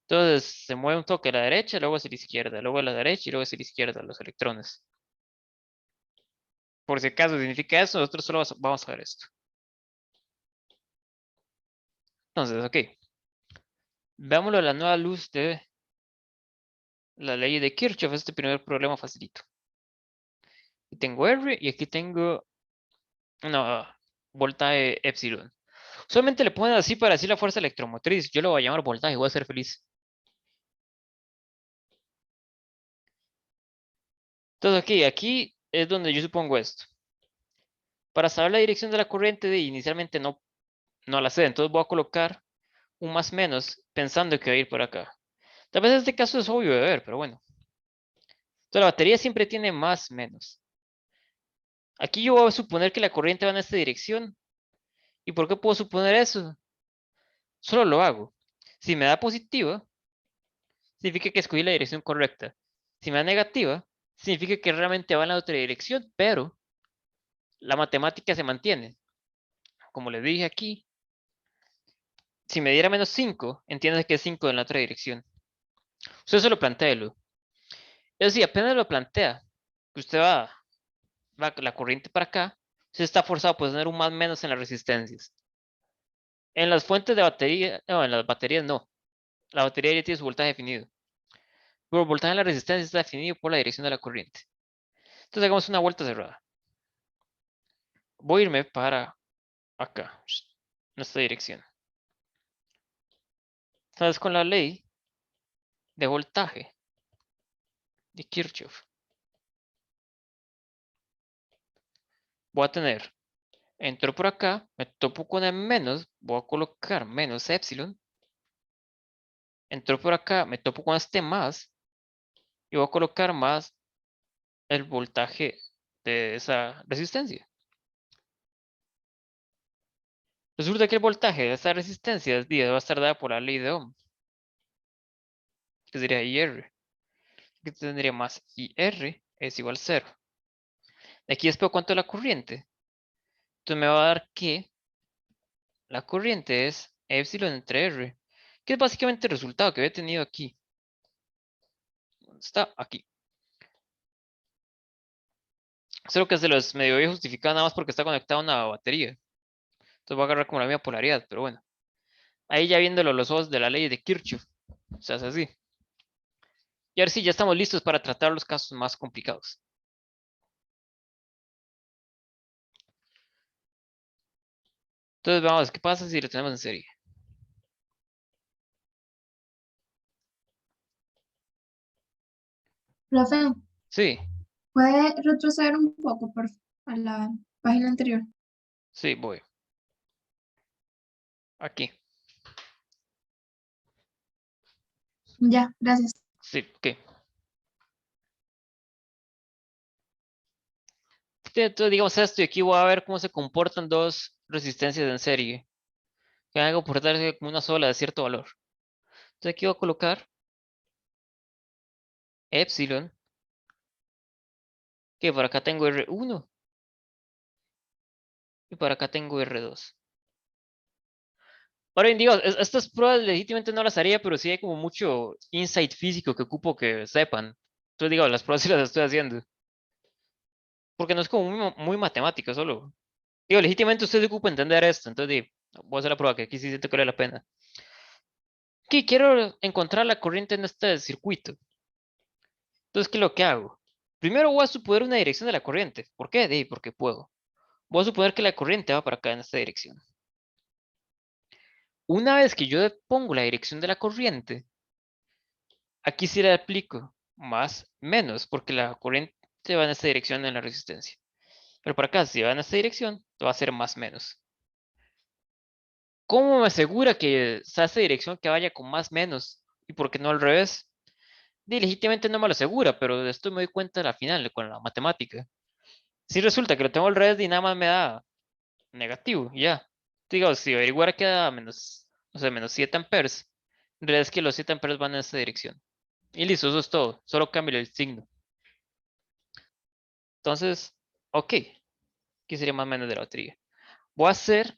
Entonces se mueve un toque a la derecha, luego hacia la izquierda, luego a la derecha y luego hacia la izquierda, los electrones. Por si acaso significa eso, nosotros solo vamos a ver esto. Entonces, ok. Veámoslo a la nueva luz de la ley de Kirchhoff, este primer problema facilito. Aquí tengo R y aquí tengo una voltaje epsilon. Solamente le ponen así para decir la fuerza electromotriz. Yo lo voy a llamar voltaje, voy a ser feliz. Entonces, aquí es donde yo supongo esto. Para saber la dirección de la corriente, inicialmente no la sé. Entonces voy a colocar un más menos pensando que va a ir por acá. Tal vez este caso es obvio de ver, pero bueno. Entonces la batería siempre tiene más menos. Aquí yo voy a suponer que la corriente va en esta dirección. ¿Y por qué puedo suponer eso? Solo lo hago. Si me da positiva, significa que escogí la dirección correcta. Si me da negativa, significa que realmente va en la otra dirección, pero la matemática se mantiene. Como les dije aquí, si me diera -5, entiendes que es 5 en la otra dirección. Usted solo plantéelo. Es decir, apenas lo plantea, que usted va la corriente para acá, usted está forzado a poner un más menos en las resistencias. En las fuentes de batería, no, en las baterías no. La batería ya tiene su voltaje definido. Pero el voltaje en la resistencia está definido por la dirección de la corriente. Entonces hagamos una vuelta cerrada. Voy a irme para acá, en esta dirección. Entonces con la ley de voltaje de Kirchhoff, voy a tener, entro por acá, me topo con el menos, voy a colocar menos epsilon. Entro por acá, me topo con este más, y voy a colocar más el voltaje de esa resistencia. Resulta que el voltaje de esa resistencia va a estar dada por la ley de Ohm, que sería IR, que tendría más IR es igual a 0. Aquí después cuánto es la corriente. Entonces me va a dar que la corriente es epsilon entre R, que es básicamente el resultado que había tenido aquí. ¿Dónde está? Aquí. Solo que se los medio voy a justificar nada más porque está conectado a una batería. Entonces voy a agarrar como la misma polaridad, pero bueno. Ahí ya viéndolo los ojos de la ley de Kirchhoff. Se hace así. Y ahora sí, ya estamos listos para tratar los casos más complicados. Entonces vamos, ¿qué pasa si lo tenemos en serie? Profe, Sí, ¿puede retroceder un poco, por favor, a la página anterior? sí, voy. Aquí. Ya, gracias. Sí, ok. Entonces digamos esto y aquí voy a ver cómo se comportan dos resistencias en serie. Que van a comportarse como una sola de cierto valor. Entonces aquí voy a colocar epsilon, que por acá tengo R1 y por acá tengo R2. Ahora bien, digo, estas pruebas legítimamente no las haría, pero sí hay como mucho insight físico que ocupo que sepan. Entonces digo, las pruebas sí las estoy haciendo. Porque no es como muy matemático, solo. Digo, legítimamente usted se ocupa entender esto. Entonces digo, voy a hacer la prueba que aquí sí siento que vale la pena. Aquí quiero encontrar la corriente en este circuito. Entonces, ¿qué es lo que hago? Primero voy a suponer una dirección de la corriente. ¿Por qué? Porque puedo. Voy a suponer que la corriente va para acá en esta dirección. Una vez que yo pongo la dirección de la corriente, aquí sí le aplico más, menos, porque la corriente va en esta dirección en la resistencia. Pero por acá, si va en esta dirección, va a ser más, menos. ¿Cómo me asegura que sea esa dirección que vaya con más, menos? ¿Y por qué no al revés? Legítimamente no me lo asegura, pero de esto me doy cuenta al final con la matemática. Si resulta que lo tengo al revés y nada más me da negativo, ya. Digo, si averiguara que da menos, o sea, menos 7 amperes, en realidad es que los 7 amperes van en esta dirección. Y listo, eso es todo. Solo cambio el signo. Entonces, ok. Aquí sería más o menos de la batería. Voy a hacer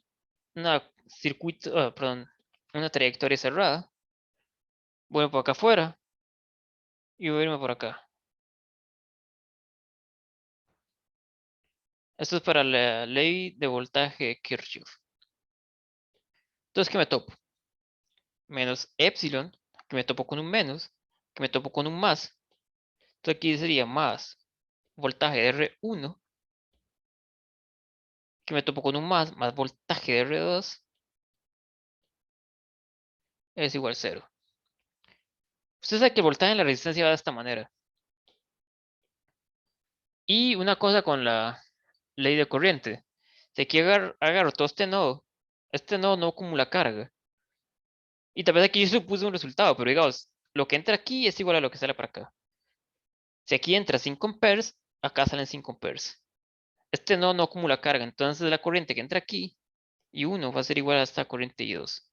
una circuito, perdón, una trayectoria cerrada. Voy por acá afuera y voy a irme por acá. Esto es para la ley de voltaje de Kirchhoff. Entonces, ¿qué me topo? Menos epsilon, que me topo con un menos, que me topo con un más. Entonces aquí sería más voltaje de R1, que me topo con un más voltaje de R2, es igual a 0. Usted sabe que el voltaje en la resistencia va de esta manera. Y una cosa con la ley de corriente. Si aquí agarro todo este nodo no acumula carga. Y tal vez aquí yo supuse un resultado, pero digamos, lo que entra aquí es igual a lo que sale para acá. Si aquí entra 5 amperes, acá salen 5 amperes. Este no acumula carga, entonces la corriente que entra aquí y 1 va a ser igual a esta corriente I2.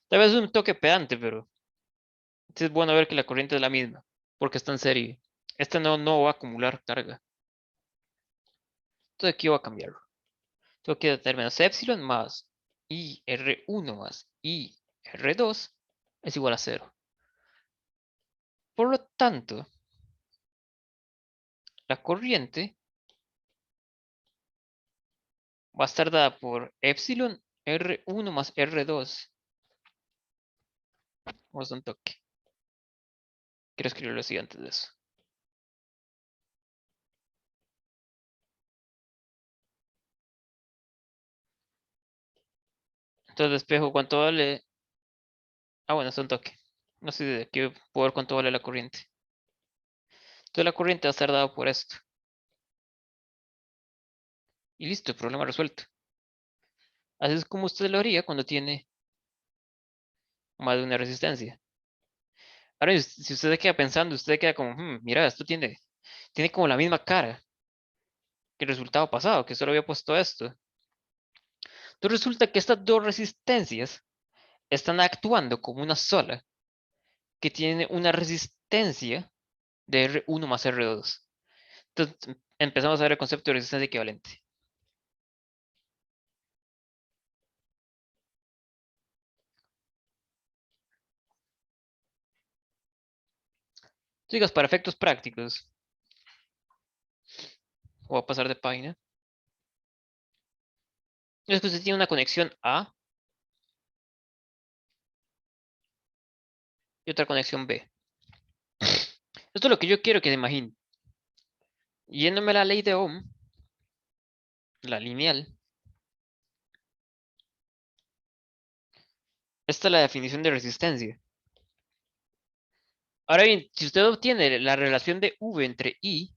Tal vez es un toque pedante, pero es bueno ver que la corriente es la misma, porque está en serie. Este no va a acumular carga. Entonces aquí voy a cambiarlo. Tengo que determinar epsilon más IR1 más IR2 es igual a 0. Por lo tanto, la corriente va a estar dada por epsilon R1 más R2. Vamos a un toque. Quiero escribirlo así antes de eso. Entonces despejo cuánto vale. Ah, bueno, es un toque. No sé de qué puedo ver cuánto vale la corriente. Entonces la corriente va a estar dada por esto. Y listo, problema resuelto. Así es como usted lo haría cuando tiene más de una resistencia. Ahora, si usted se queda pensando, usted queda como, mira, esto tiene como la misma cara que el resultado pasado, que solo había puesto esto. Entonces resulta que estas dos resistencias están actuando como una sola, que tiene una resistencia de R1 más R2. Entonces empezamos a ver el concepto de resistencia equivalente. Entonces, para efectos prácticos, voy a pasar de página. Es que usted tiene una conexión A y otra conexión B. Esto es lo que yo quiero que se imagine. Yéndome a la ley de Ohm, la lineal, esta es la definición de resistencia. Ahora bien, si usted obtiene la relación de V entre I,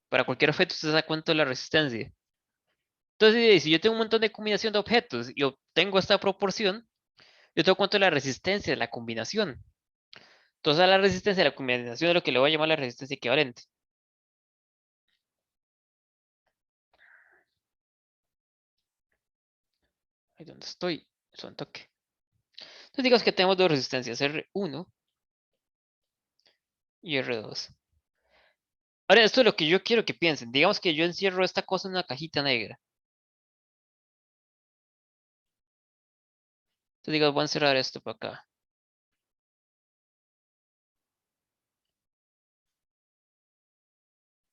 para cualquier objeto usted se da cuenta de la resistencia. Entonces, si yo tengo un montón de combinación de objetos y obtengo esta proporción, yo tengo cuenta de la resistencia de la combinación. Entonces, a la resistencia de la combinación es lo que le voy a llamar la resistencia equivalente. Ahí donde estoy, son toque. Entonces, digamos que tenemos dos resistencias, R1 y R2. Ahora, esto es lo que yo quiero que piensen. Digamos que yo encierro esta cosa en una cajita negra. Entonces, digamos, voy a encerrar esto para acá.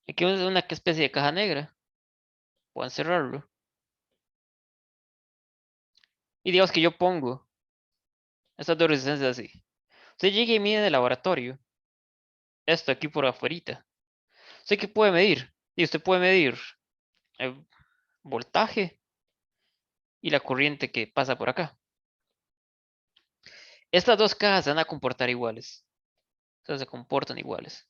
Aquí es una especie de caja negra. Voy a encerrarlo. Y digamos que yo pongo estas dos resistencias así. Usted llega y mide en el laboratorio esto aquí por afuera. ¿Usted qué puede medir? Y usted puede medir el voltaje y la corriente que pasa por acá. Estas dos cajas se van a comportar iguales. Entonces se comportan iguales.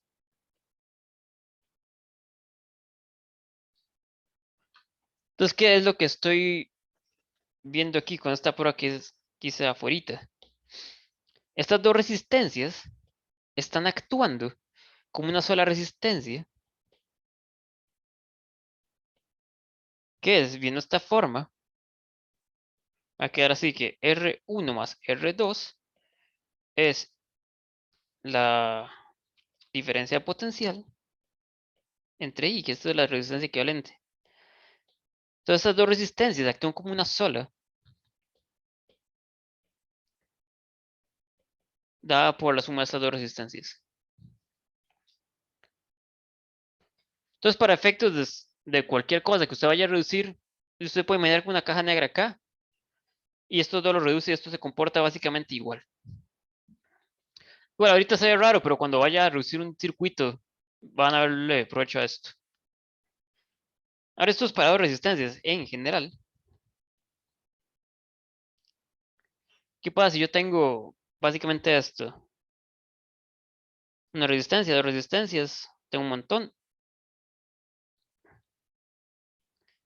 Entonces, ¿qué es lo que estoy viendo aquí con esta prueba que es quizá afuera? Estas dos resistencias están actuando como una sola resistencia. Que es, viendo esta forma, va a quedar así que R1 más R2 es la diferencia potencial entre I, que esto es la resistencia equivalente. Entonces estas dos resistencias actúan como una sola, dada por la suma de estas dos resistencias. Entonces, para efectos de cualquier cosa que usted vaya a reducir, usted puede imaginar con una caja negra acá, y esto todo lo reduce y esto se comporta básicamente igual. Bueno, ahorita se ve raro, pero cuando vaya a reducir un circuito, van a verle provecho a esto. Ahora, estos para dos resistencias en general. ¿Qué pasa si yo tengo básicamente esto? Una resistencia, dos resistencias, tengo un montón.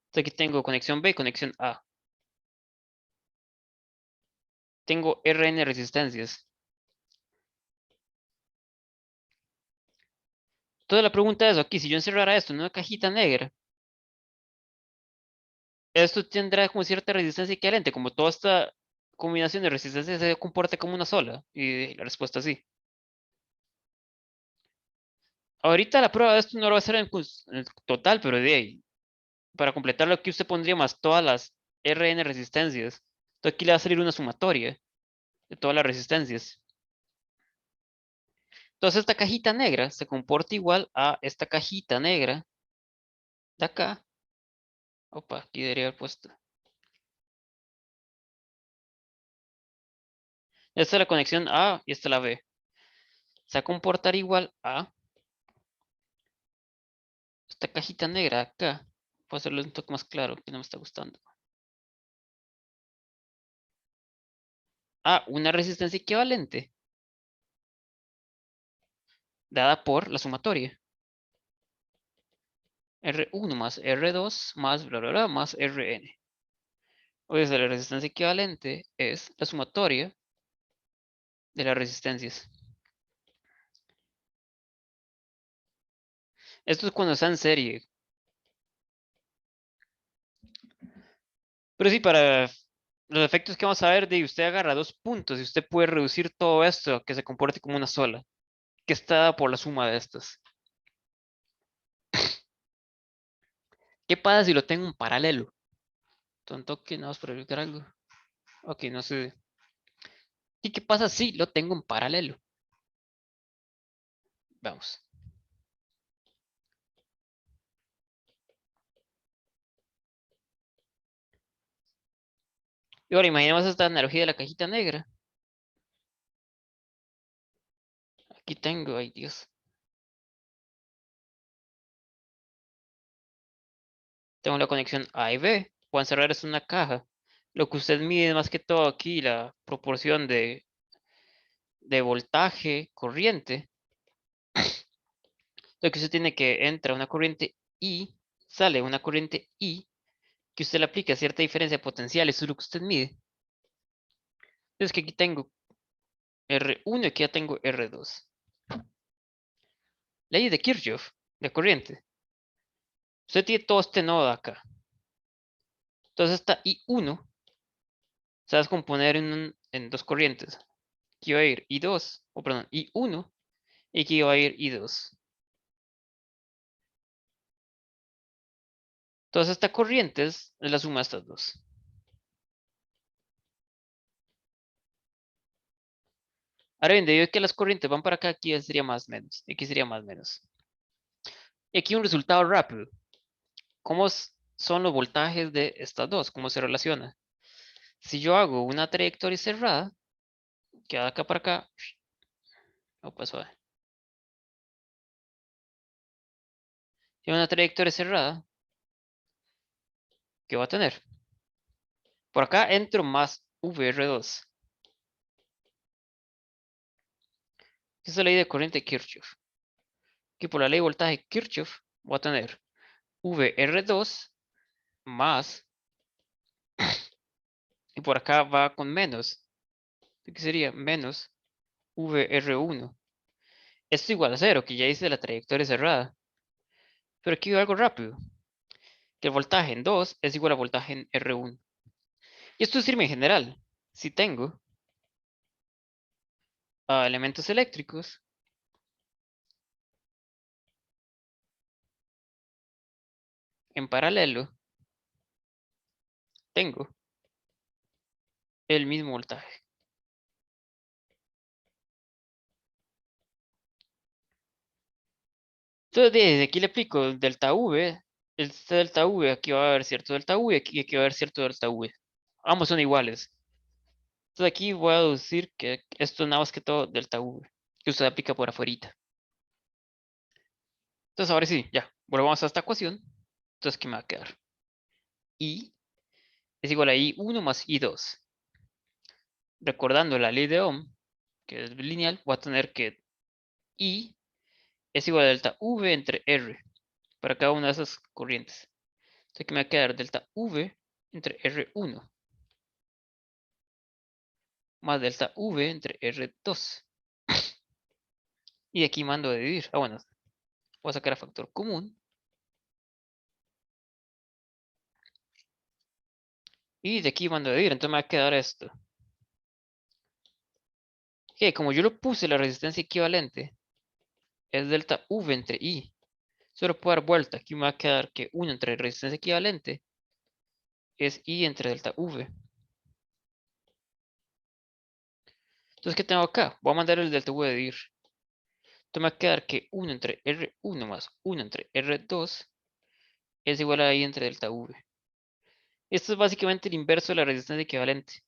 Entonces aquí tengo conexión B y conexión A. Tengo Rn resistencias. Entonces la pregunta es, aquí, si yo encerrara esto en una cajita negra, esto tendrá como cierta resistencia equivalente, como toda esta combinación de resistencia se comporta como una sola. Y la respuesta es sí. Ahorita la prueba de esto no lo va a hacer en total, pero de ahí, para completarlo aquí usted pondría más todas las Rn resistencias. Entonces aquí le va a salir una sumatoria de todas las resistencias. Entonces esta cajita negra se comporta igual a esta cajita negra de acá. Opa, aquí debería haber puesto. Esta es la conexión A y esta es la B. Se va a comportar igual a esta cajita negra de acá. Puedo hacerlo un toque más claro, que no me está gustando. A una resistencia equivalente dada por la sumatoria. R1 más R2 más bla bla bla más Rn. O sea, la resistencia equivalente es la sumatoria de las resistencias. Esto es cuando está en serie. Pero sí, para los efectos que vamos a ver, de usted agarra 2 puntos y usted puede reducir todo esto a que se comporte como una sola, que está dada por la suma de estas. ¿Qué pasa si lo tengo en paralelo? Tonto que no vas a verificar algo. Ok, no sé. ¿Y qué pasa si lo tengo en paralelo? Vamos. Y ahora imaginemos esta analogía de la cajita negra. Aquí tengo, ay Dios. Tengo la conexión A y B. Puedo encerrar esto en una caja. Lo que usted mide más que todo aquí, la proporción de voltaje, corriente. Lo que usted tiene que entra una corriente I, sale una corriente I, que usted le aplica cierta diferencia potencial, eso es lo que usted mide. Entonces que aquí tengo R1 y aquí ya tengo R2. Ley de Kirchhoff, de corriente. Usted tiene todo este nodo acá. Entonces esta I1 se va a descomponer en 2 corrientes. Aquí va a ir I2, o perdón, I1, y aquí va a ir I2. Todas estas corrientes es la suma de estas dos. Ahora bien, debido a que las corrientes van para acá, aquí sería más menos. Aquí sería más menos. Y aquí un resultado rápido. ¿Cómo son los voltajes de estas dos? ¿Cómo se relaciona? Si yo hago una trayectoria cerrada, que va de acá para acá, no pasó. Si una trayectoria cerrada, ¿qué va a tener? Por acá entro más VR2. Esa es la ley de corriente de Kirchhoff. Que por la ley de voltaje Kirchhoff voy a tener VR2 más, y por acá va con menos. ¿Qué sería? Menos VR1. Esto es igual a 0, que ya hice la trayectoria cerrada. Pero aquí veo algo rápido. Que el voltaje en 2 es igual a voltaje en R1. Y esto sirve en general. Si tengo elementos eléctricos, en paralelo, tengo el mismo voltaje. Entonces, desde aquí le aplico delta V. Este delta V, aquí va a haber cierto delta V, aquí va a haber cierto delta V. Ambos son iguales. Entonces aquí voy a deducir que esto nada más que todo delta V, que usted aplica por afuera. Entonces ahora sí, ya, volvamos a esta ecuación. Entonces, ¿qué me va a quedar? I es igual a I1 más I2. Recordando la ley de Ohm, que es lineal, voy a tener que I es igual a delta V entre R para cada una de esas corrientes. Entonces, ¿qué me va a quedar? Delta V entre R1 más delta V entre R2. Y de aquí mando a dividir. Ah, bueno, voy a sacar a factor común. Y de aquí mando a dividir, entonces me va a quedar esto. Que como yo lo puse, la resistencia equivalente es delta V entre I. Solo puedo dar vuelta. Aquí me va a quedar que 1 entre resistencia equivalente es I entre delta V. Entonces, ¿qué tengo acá? Voy a mandar el delta V a dividir. Entonces me va a quedar que 1 entre R1 más 1 entre R2 es igual a I entre delta V. Esto es básicamente el inverso de la resistencia equivalente.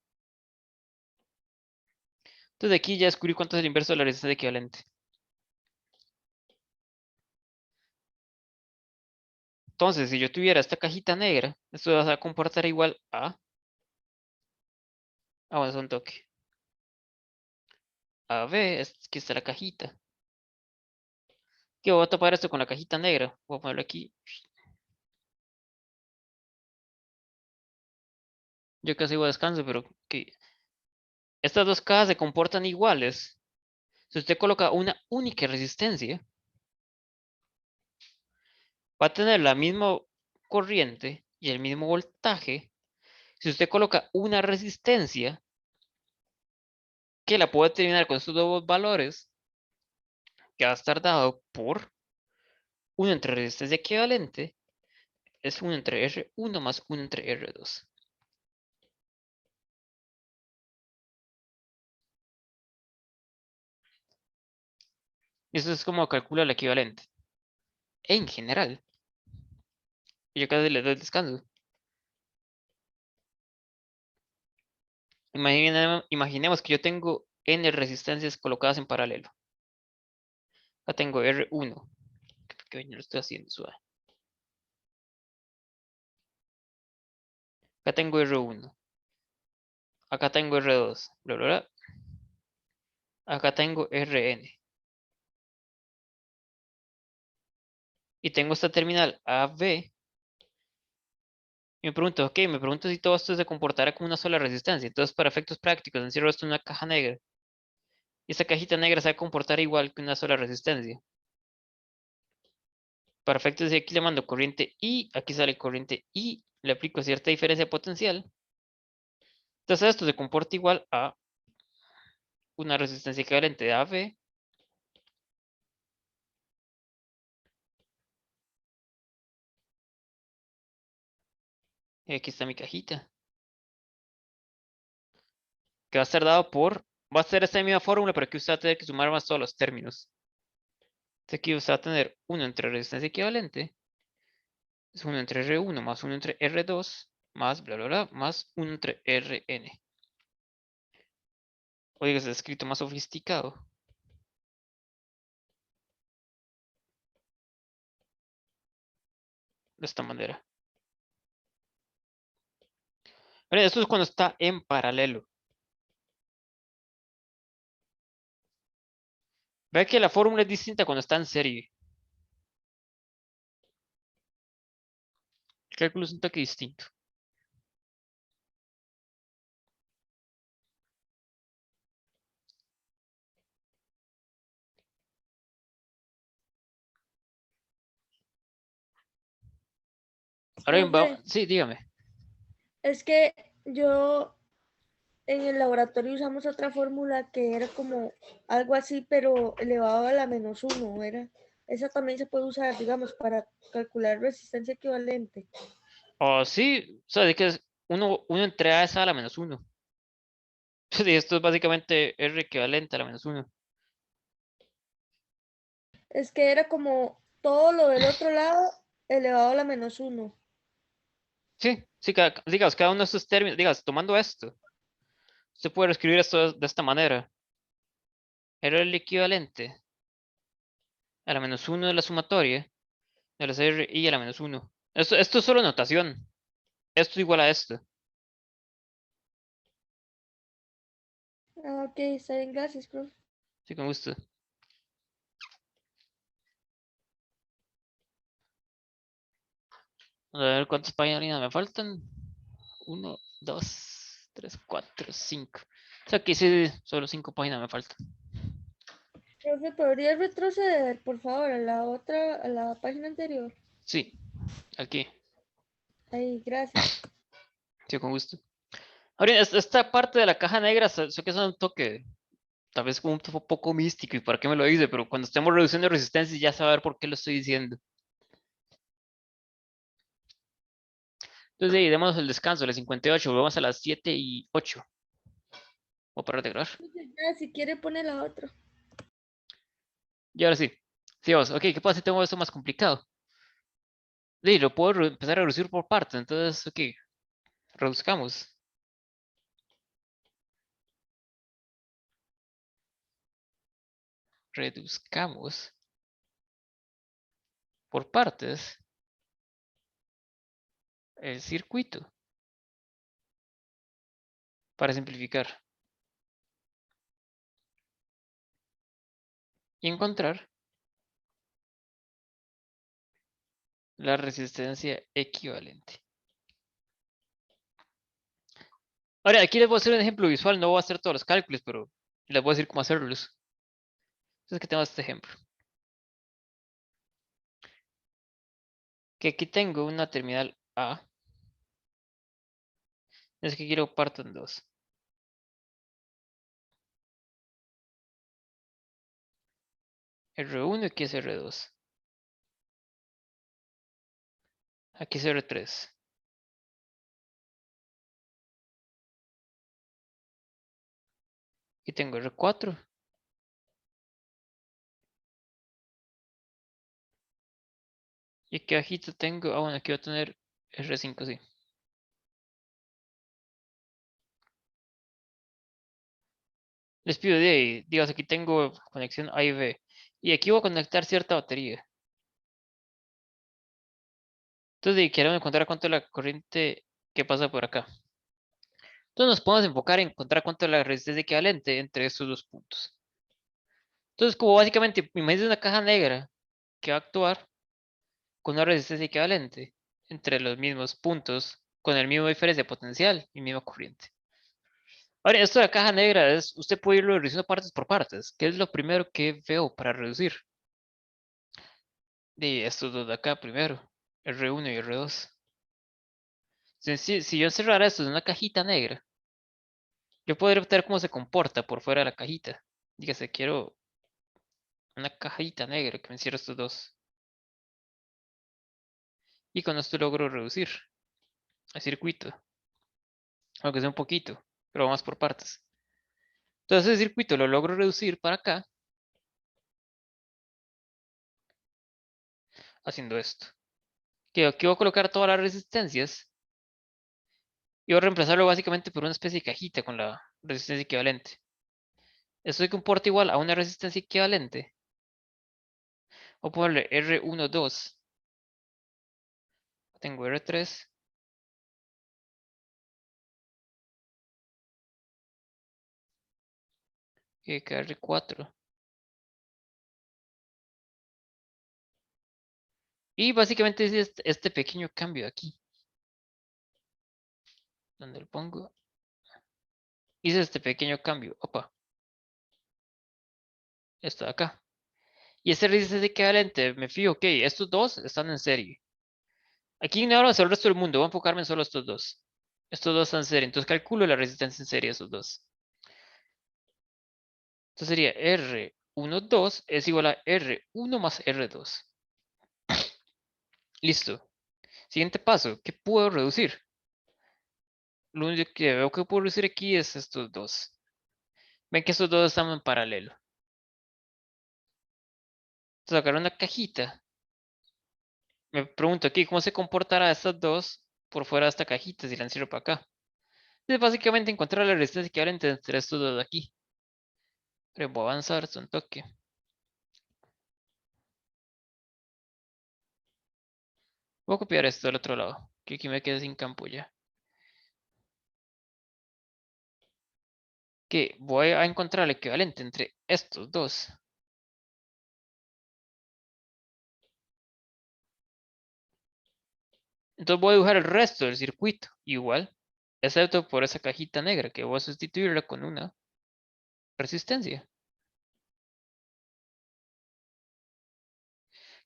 Entonces de aquí ya descubrí cuánto es el inverso de la resistencia equivalente. Entonces, si yo tuviera esta cajita negra, esto va a comportar igual a... Avanza un toque. A ver, aquí está la cajita. ¿Qué voy a tapar esto con la cajita negra? Voy a ponerlo aquí. Yo casi voy a descanso, pero que estas dos cajas se comportan iguales. Si usted coloca una única resistencia, va a tener la misma corriente y el mismo voltaje. Si usted coloca una resistencia que la puede terminar con estos dos valores, que va a estar dado por 1 entre resistencia equivalente, es 1 entre R1 más 1 entre R2. Y eso es como calcula el equivalente. En general. Y yo casi le doy descanso. Imaginemos que yo tengo N resistencias colocadas en paralelo. Acá tengo R1. Que lo estoy haciendo suave. Acá tengo R1. Acá tengo R2. Bla, bla, bla. Acá tengo Rn. Y tengo esta terminal AB. Y me pregunto, ok, me pregunto si todo esto se comportará como una sola resistencia. Entonces, para efectos prácticos, encierro esto en una caja negra. Y esta cajita negra se va a comportar igual que una sola resistencia. Para efectos de aquí le mando corriente I, aquí sale corriente I, le aplico cierta diferencia potencial. Entonces esto se comporta igual a una resistencia equivalente de AB. Y aquí está mi cajita. Que va a ser dado por, va a ser esta misma fórmula, pero aquí usted va a tener que sumar más todos los términos. Entonces aquí usted va a tener 1 entre resistencia equivalente. Es 1 entre R1 más 1 entre R2 más bla bla bla más 1 entre Rn. Oiga, es escrito más sofisticado. De esta manera. Pero esto es cuando está en paralelo. Ve que la fórmula es distinta cuando está en serie. El cálculo es un toque distinto. Ahora bien, Profe, sí, dígame. es que yo en el laboratorio usamos otra fórmula que era como algo así, pero elevado a la -1, era. Esa también se puede usar, digamos, para calcular resistencia equivalente. Oh, sí, o sea, de que es uno entre A es a la -1. Y esto es básicamente R equivalente a la -1. Es que era como todo lo del otro lado elevado a la -1. Sí, sí, digamos, cada uno de estos términos, digamos, tomando esto, se puede escribir esto de esta manera. R el equivalente a la -1 de la sumatoria de las R y a la -1. Esto es solo notación. Esto igual a esto. Ah, ok, está bien, gracias, profe. Sí, con gusto. A ver cuántas páginas me faltan. 1, 2, 3, 4, 5. O sea, aquí sí, solo 5 páginas me faltan. Profe, ¿podría retroceder, por favor, a la otra, a la página anterior? Sí, aquí. Ahí, gracias. Sí, con gusto. Ahora, esta parte de la caja negra, sé que es un toque, tal vez como un poco místico y para qué me lo dice, pero cuando estemos reduciendo resistencia ya saber por qué lo estoy diciendo. Entonces, ahí demos el descanso, a las 58, volvemos a las 7:08. Voy a parar de grabar. Entonces, ya, si quiere pone la otra. Y ahora sí. Sí, vamos. Ok, ¿qué pasa si tengo esto más complicado? Sí, lo puedo empezar a reducir por partes. Entonces, ok, reduzcamos. Reduzcamos por partes el circuito para simplificar y encontrar la resistencia equivalente. Ahora, aquí les voy a hacer un ejemplo visual. No voy a hacer todos los cálculos, pero les voy a decir cómo hacerlos. Entonces, que tengo este ejemplo. Que aquí tengo una terminal A. Es que quiero parto en dos. R1 y aquí es R2. Aquí es R3. Aquí tengo R4. Y aquí abajito tengo. Ah, bueno, aquí voy a tener R5, sí. Les pido de ahí. Digas, aquí tengo conexión A y B. Y aquí voy a conectar cierta batería. Entonces, quiero encontrar cuánto es la corriente que pasa por acá. Entonces, nos podemos enfocar en encontrar cuánto es la resistencia equivalente entre estos dos puntos. Entonces, como básicamente, imagínense una caja negra que va a actuar con una resistencia equivalente entre los mismos puntos, con el mismo diferencia potencial y misma corriente. Ahora, esto de la caja negra es, usted puede irlo reduciendo partes por partes. ¿Qué es lo primero que veo para reducir? De estos dos de acá primero, R1 y R2. Si yo encerrara esto en una cajita negra, yo podría ver cómo se comporta por fuera de la cajita. Dígase, quiero una cajita negra que me encierre estos dos. Y con esto logro reducir el circuito. Aunque sea un poquito, pero vamos por partes. Entonces el circuito lo logro reducir para acá, haciendo esto. Que aquí voy a colocar todas las resistencias y voy a reemplazarlo básicamente por una especie de cajita con la resistencia equivalente. Esto se comporta igual a una resistencia equivalente. Voy a ponerle R12. Tengo R3. Y acá R4. Y básicamente es este pequeño cambio aquí. Donde lo pongo. Hice este pequeño cambio. Opa. Esto de acá. Y este resistencia equivalente, me fijo, ok, estos dos están en serie. Aquí no hablo sobre el resto del mundo, voy a enfocarme en solo estos dos. Estos dos están en serie, entonces calculo la resistencia en serie de esos dos. Entonces sería R12 es igual a R1 más R2. Listo. Siguiente paso, ¿qué puedo reducir? Lo único que veo que puedo reducir aquí es estos dos. Ven que estos dos están en paralelo. Entonces sacar una cajita. Me pregunto aquí, ¿cómo se comportará estas dos por fuera de esta cajita si la encierro para acá? Es básicamente encontrar la resistencia equivalente entre estos dos de aquí. Pero voy a avanzar esto un toque. Voy a copiar esto del otro lado, que aquí me quede sin campo ya. Que voy a encontrar el equivalente entre estos dos. Entonces voy a dibujar el resto del circuito igual, excepto por esa cajita negra que voy a sustituirla con una resistencia.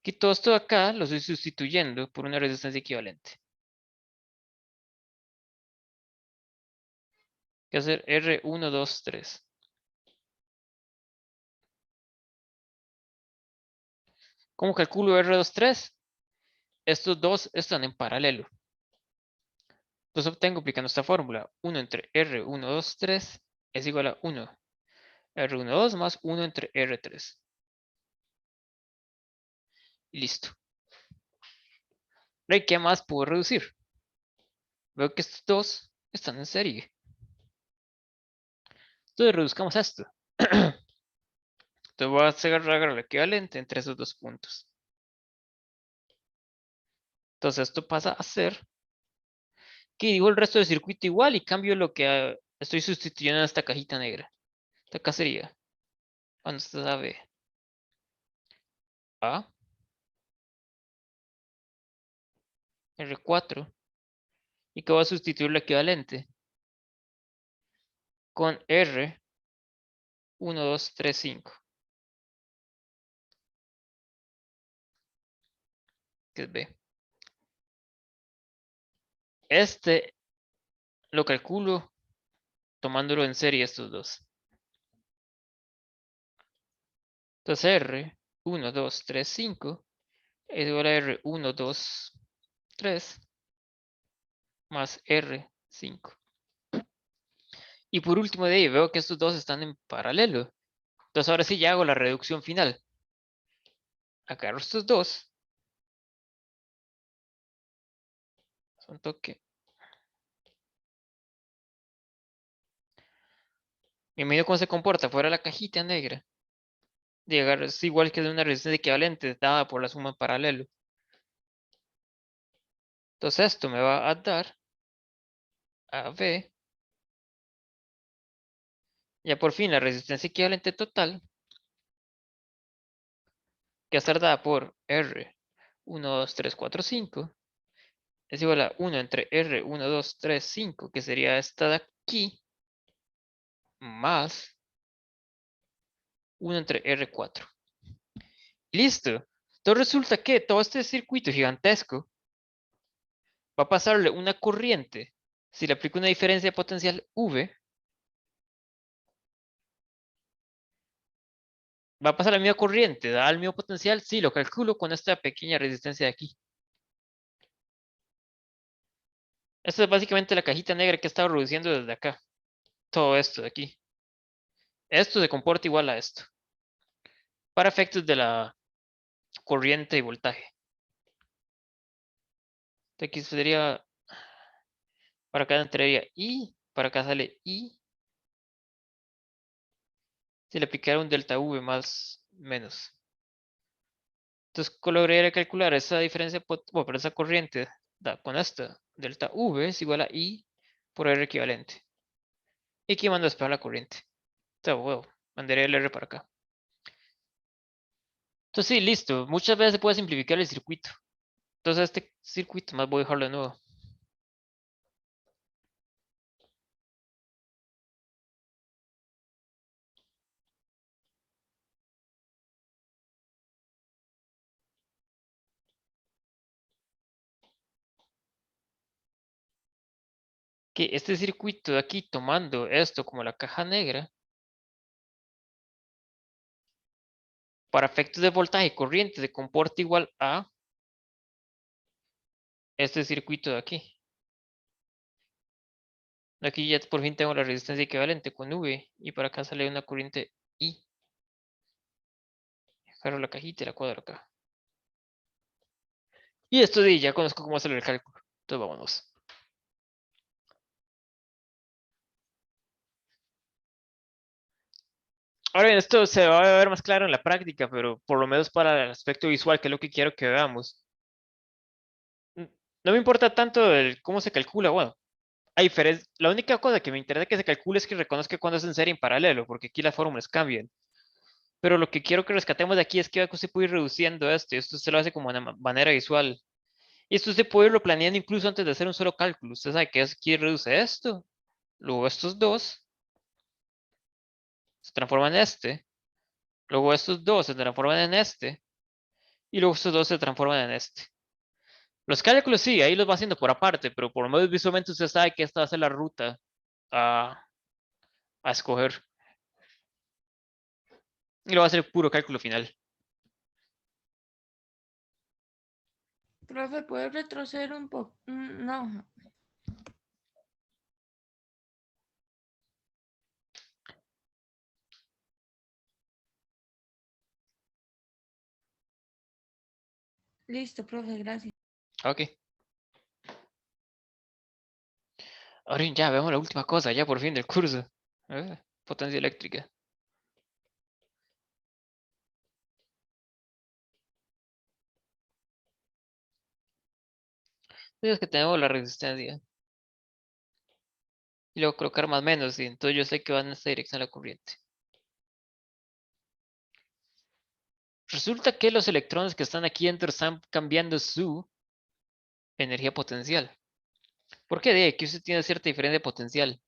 Que todo esto de acá lo estoy sustituyendo por una resistencia equivalente. que hacer R1, 2, 3. ¿Cómo calculo R2, 3? Estos dos están en paralelo. Entonces obtengo aplicando esta fórmula. 1 entre R1, 2, 3 es igual a 1. R1, 2 más 1 entre R3. Y listo. ¿Y qué más puedo reducir? Veo que estos dos están en serie. Entonces reduzcamos esto. Entonces voy a agarrar el equivalente entre esos dos puntos. Entonces esto pasa a ser que digo el resto del circuito igual y cambio lo que estoy sustituyendo en esta cajita negra. Esta acá sería, cuando esto es AB, A, R4, y que voy a sustituir lo equivalente con R, 1, 2, 3, 5, que es B. Este lo calculo tomándolo en serie estos dos. Entonces R, 1, 2, 3, 5 es igual a R, 1, 2, 3 más R, 5. Y por último de ahí veo que estos dos están en paralelo. Entonces ahora sí ya hago la reducción final. Agarro estos dos. Un toque. Me imagino cómo se comporta fuera de la cajita negra. Llegar es igual que de una resistencia equivalente dada por la suma en paralelo. Entonces esto me va a dar a V. Ya por fin la resistencia equivalente total, que va a estar dada por R 1, 2, 3, 4, 5, es igual a 1 entre R 1, 2, 3, 5, que sería esta de aquí, más 1 entre R4. Listo. Entonces resulta que todo este circuito gigantesco va a pasarle una corriente. Si le aplico una diferencia potencial V, va a pasar la misma corriente, da el mismo potencial, sí, lo calculo con esta pequeña resistencia de aquí. Esta es básicamente la cajita negra que he estado reduciendo desde acá. Todo esto de aquí. Esto se comporta igual a esto. Para efectos de la corriente y voltaje. Aquí sería, para acá entraría I, para acá sale I. Si le aplicara un delta V más menos. Entonces lograría calcular esa diferencia, bueno, pero esa corriente con esta delta V es igual a I por R equivalente. Y aquí mando a esperar la corriente. Entonces, bueno, mandaré el R para acá. Entonces sí, listo. Muchas veces se puede simplificar el circuito. Entonces este circuito más voy a dejarlo de nuevo. Que este circuito de aquí, tomando esto como la caja negra, para efectos de voltaje y corriente se comporta igual a este circuito de aquí. Aquí ya por fin tengo la resistencia equivalente con V y para acá sale una corriente I. Agarro la cajita y la cuadro acá. Y esto de ya conozco cómo hacer el cálculo. Entonces vámonos. Ahora bien, esto se va a ver más claro en la práctica, pero por lo menos para el aspecto visual, que es lo que quiero que veamos. No me importa tanto el cómo se calcula, bueno, la única cosa que me interesa que se calcule es que reconozca cuando es en serie en paralelo, porque aquí las fórmulas cambian. Pero lo que quiero que rescatemos de aquí es que se puede ir reduciendo esto, y esto se lo hace como de manera visual. Y esto se puede irlo planeando incluso antes de hacer un solo cálculo. Usted sabe que aquí reduce esto, luego estos dos se transforman en este, luego estos dos se transforman en este, y luego estos dos se transforman en este. Los cálculos sí, ahí los va haciendo por aparte, pero por lo menos visualmente usted sabe que esta va a ser la ruta a a escoger. Y lo va a hacer puro cálculo final. Profe, ¿puede retroceder un poco? No. Listo, profe, gracias. Ok. Ahora ya vemos la última cosa, ya por fin del curso. Potencia eléctrica. Es que tenemos la resistencia. Y luego colocar más menos. Y entonces yo sé que va en esta dirección la corriente. Resulta que los electrones que están aquí dentro están cambiando su energía potencial. ¿Por qué? De aquí usted tiene cierta diferencia de potencial.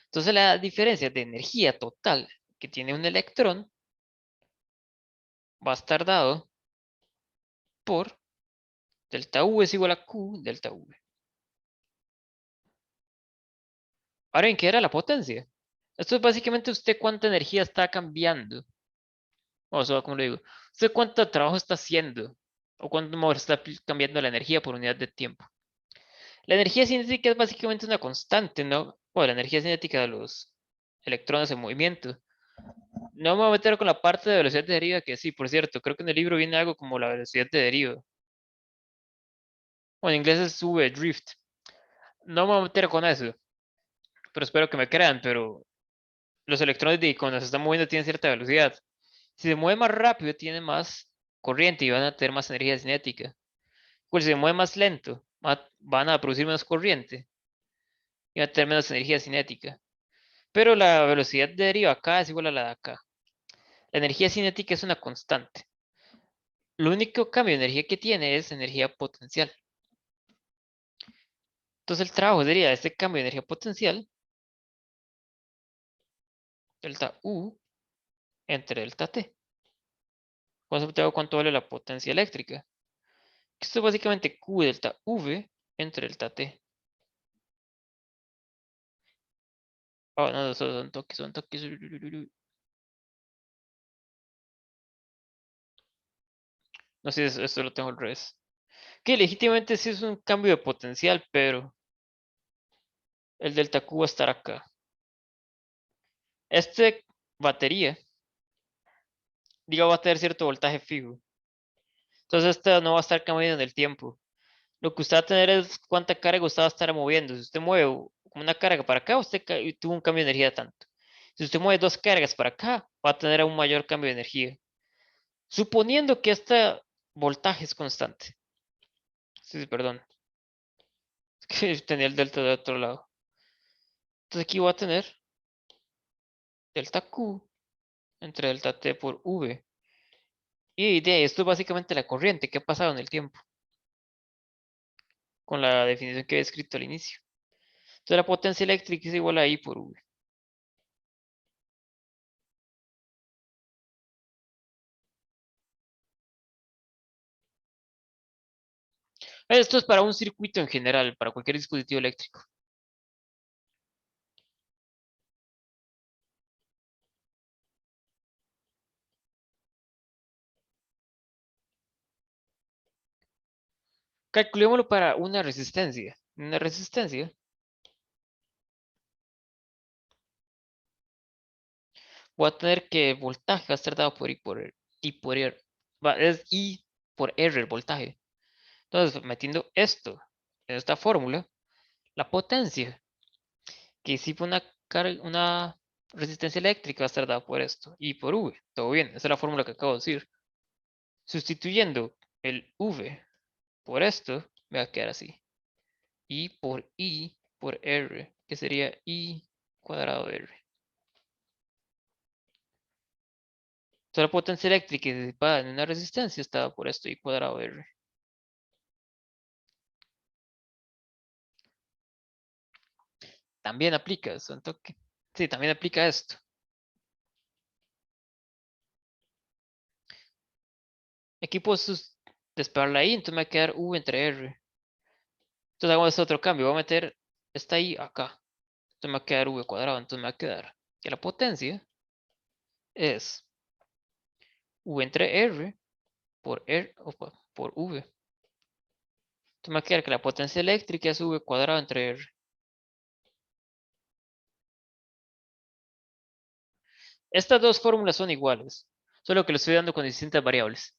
Entonces la diferencia de energía total que tiene un electrón va a estar dado por delta U es igual a Q delta V. Ahora, ¿en qué era la potencia? Esto es básicamente usted cuánta energía está cambiando. O sea, como le digo, usted cuánto trabajo está haciendo. O cuánto está cambiando la energía por unidad de tiempo. La energía cinética es básicamente una constante, ¿no? O la energía cinética de los electrones en movimiento. No me voy a meter con la parte de velocidad de deriva, que sí, por cierto, creo que en el libro viene algo como la velocidad de deriva. O en inglés es V, drift. No me voy a meter con eso, pero espero que me crean, pero los electrones cuando se están moviendo tienen cierta velocidad. Si se mueve más rápido, tienen más corriente y van a tener más energía cinética. Pues si se mueve más lento, van a producir menos corriente y van a tener menos energía cinética. Pero la velocidad de deriva acá es igual a la de acá. La energía cinética es una constante. Lo único cambio de energía que tiene es energía potencial. Entonces el trabajo sería este cambio de energía potencial, delta U entre delta T. ¿Cuánto vale la potencia eléctrica? Esto es básicamente Q delta V entre delta T. Oh, no, son toques, son toques. No sé, esto lo tengo al revés. Que legítimamente sí es un cambio de potencial, pero el delta Q va a estar acá. Este batería, diga, va a tener cierto voltaje fijo. Entonces esta no va a estar cambiando en el tiempo. Lo que usted va a tener es cuánta carga usted va a estar moviendo. Si usted mueve una carga para acá, usted tuvo un cambio de energía tanto. Si usted mueve dos cargas para acá, va a tener un mayor cambio de energía. Suponiendo que este voltaje es constante. Sí, perdón. Es que tenía el delta de otro lado. Entonces aquí voy a tener delta Q entre delta T por V. Y de ahí, esto es básicamente la corriente que ha pasado en el tiempo. Con la definición que he escrito al inicio. Entonces la potencia eléctrica es igual a I por V. Esto es para un circuito en general, para cualquier dispositivo eléctrico. Calculémoslo para una resistencia. Una resistencia voy a tener que el voltaje va a estar dado por I por R. I por R. Es I por R el voltaje. Entonces, metiendo esto en esta fórmula, la potencia que si fue una resistencia eléctrica va a estar dada por esto. I por V. Todo bien. Esa es la fórmula que acabo de decir. Sustituyendo el V por esto, me va a quedar así. I por R, que sería I cuadrado de R. Entonces la potencia eléctrica disipada en una resistencia estaba por esto I cuadrado de R. También aplica eso, entonces, sí, también aplica esto. Aquí puedo despegar la I, entonces me va a quedar V entre R. Entonces hagamos este otro cambio, voy a meter esta I acá. Entonces me va a quedar V cuadrado, entonces me va a quedar que la potencia es V entre R por por V. Entonces me va a quedar que la potencia eléctrica es V cuadrado entre R. Estas dos fórmulas son iguales, solo que lo estoy dando con distintas variables.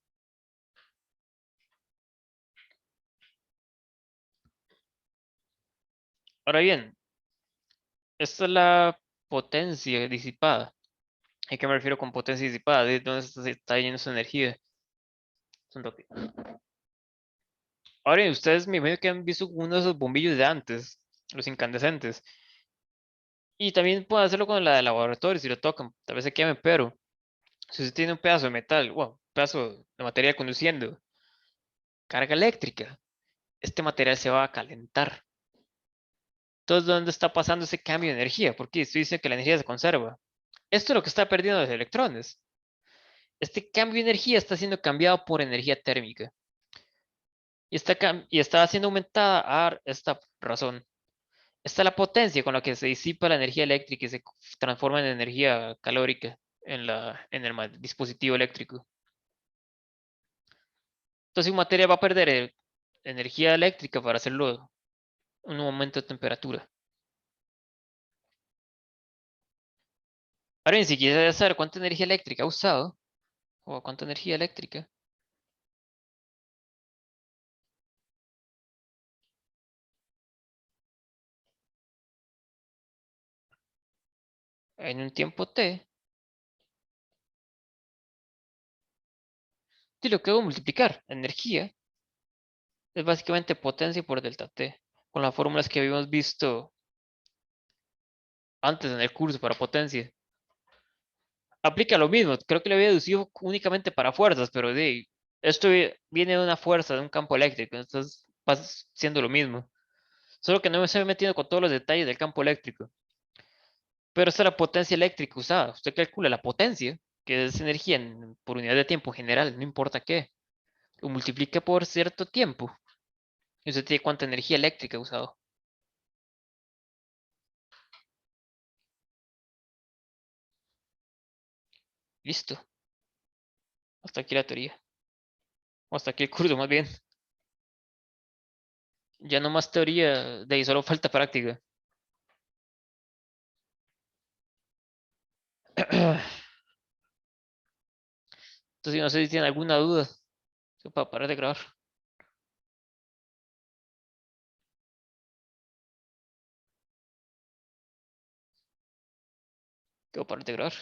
Ahora bien, esta es la potencia disipada. ¿A qué me refiero con potencia disipada? ¿De dónde se está yendo su energía? Un toque. Ahora bien, ustedes me imagino que han visto uno de esos bombillos de antes, los incandescentes. Y también pueden hacerlo con la de laboratorio si lo tocan, tal vez se queme, pero si usted tiene un pedazo de metal, bueno, un pedazo de material conduciendo carga eléctrica, este material se va a calentar. Entonces, ¿dónde está pasando ese cambio de energía? Porque esto dice que la energía se conserva. Esto es lo que está perdiendo los electrones. Este cambio de energía está siendo cambiado por energía térmica. Y está siendo aumentada a esta razón. Esta es la potencia con la que se disipa la energía eléctrica y se transforma en energía calórica en el dispositivo eléctrico. Entonces, un material va a perder energía eléctrica para hacerlo un aumento de temperatura. Ahora bien, si quieres saber cuánta energía eléctrica ha usado, o cuánta energía eléctrica, en un tiempo t, y lo que hago es multiplicar energía, es básicamente potencia por delta t, con las fórmulas que habíamos visto antes en el curso para potencia. Aplica lo mismo, creo que lo había deducido únicamente para fuerzas, pero esto viene de una fuerza, de un campo eléctrico, entonces va siendo lo mismo. Solo que no me estoy metiendo con todos los detalles del campo eléctrico. Pero esta es la potencia eléctrica usada. Usted calcula la potencia, que es energía por unidad de tiempo en general, no importa qué. Lo multiplica por cierto tiempo. Y usted tiene cuánta energía eléctrica ha usado. Listo. Hasta aquí la teoría. O hasta aquí el curso, más bien. Ya no más teoría, de ahí solo falta práctica. Entonces, no sé si tienen alguna duda. Para parar de grabar. Quiero parar de grabar.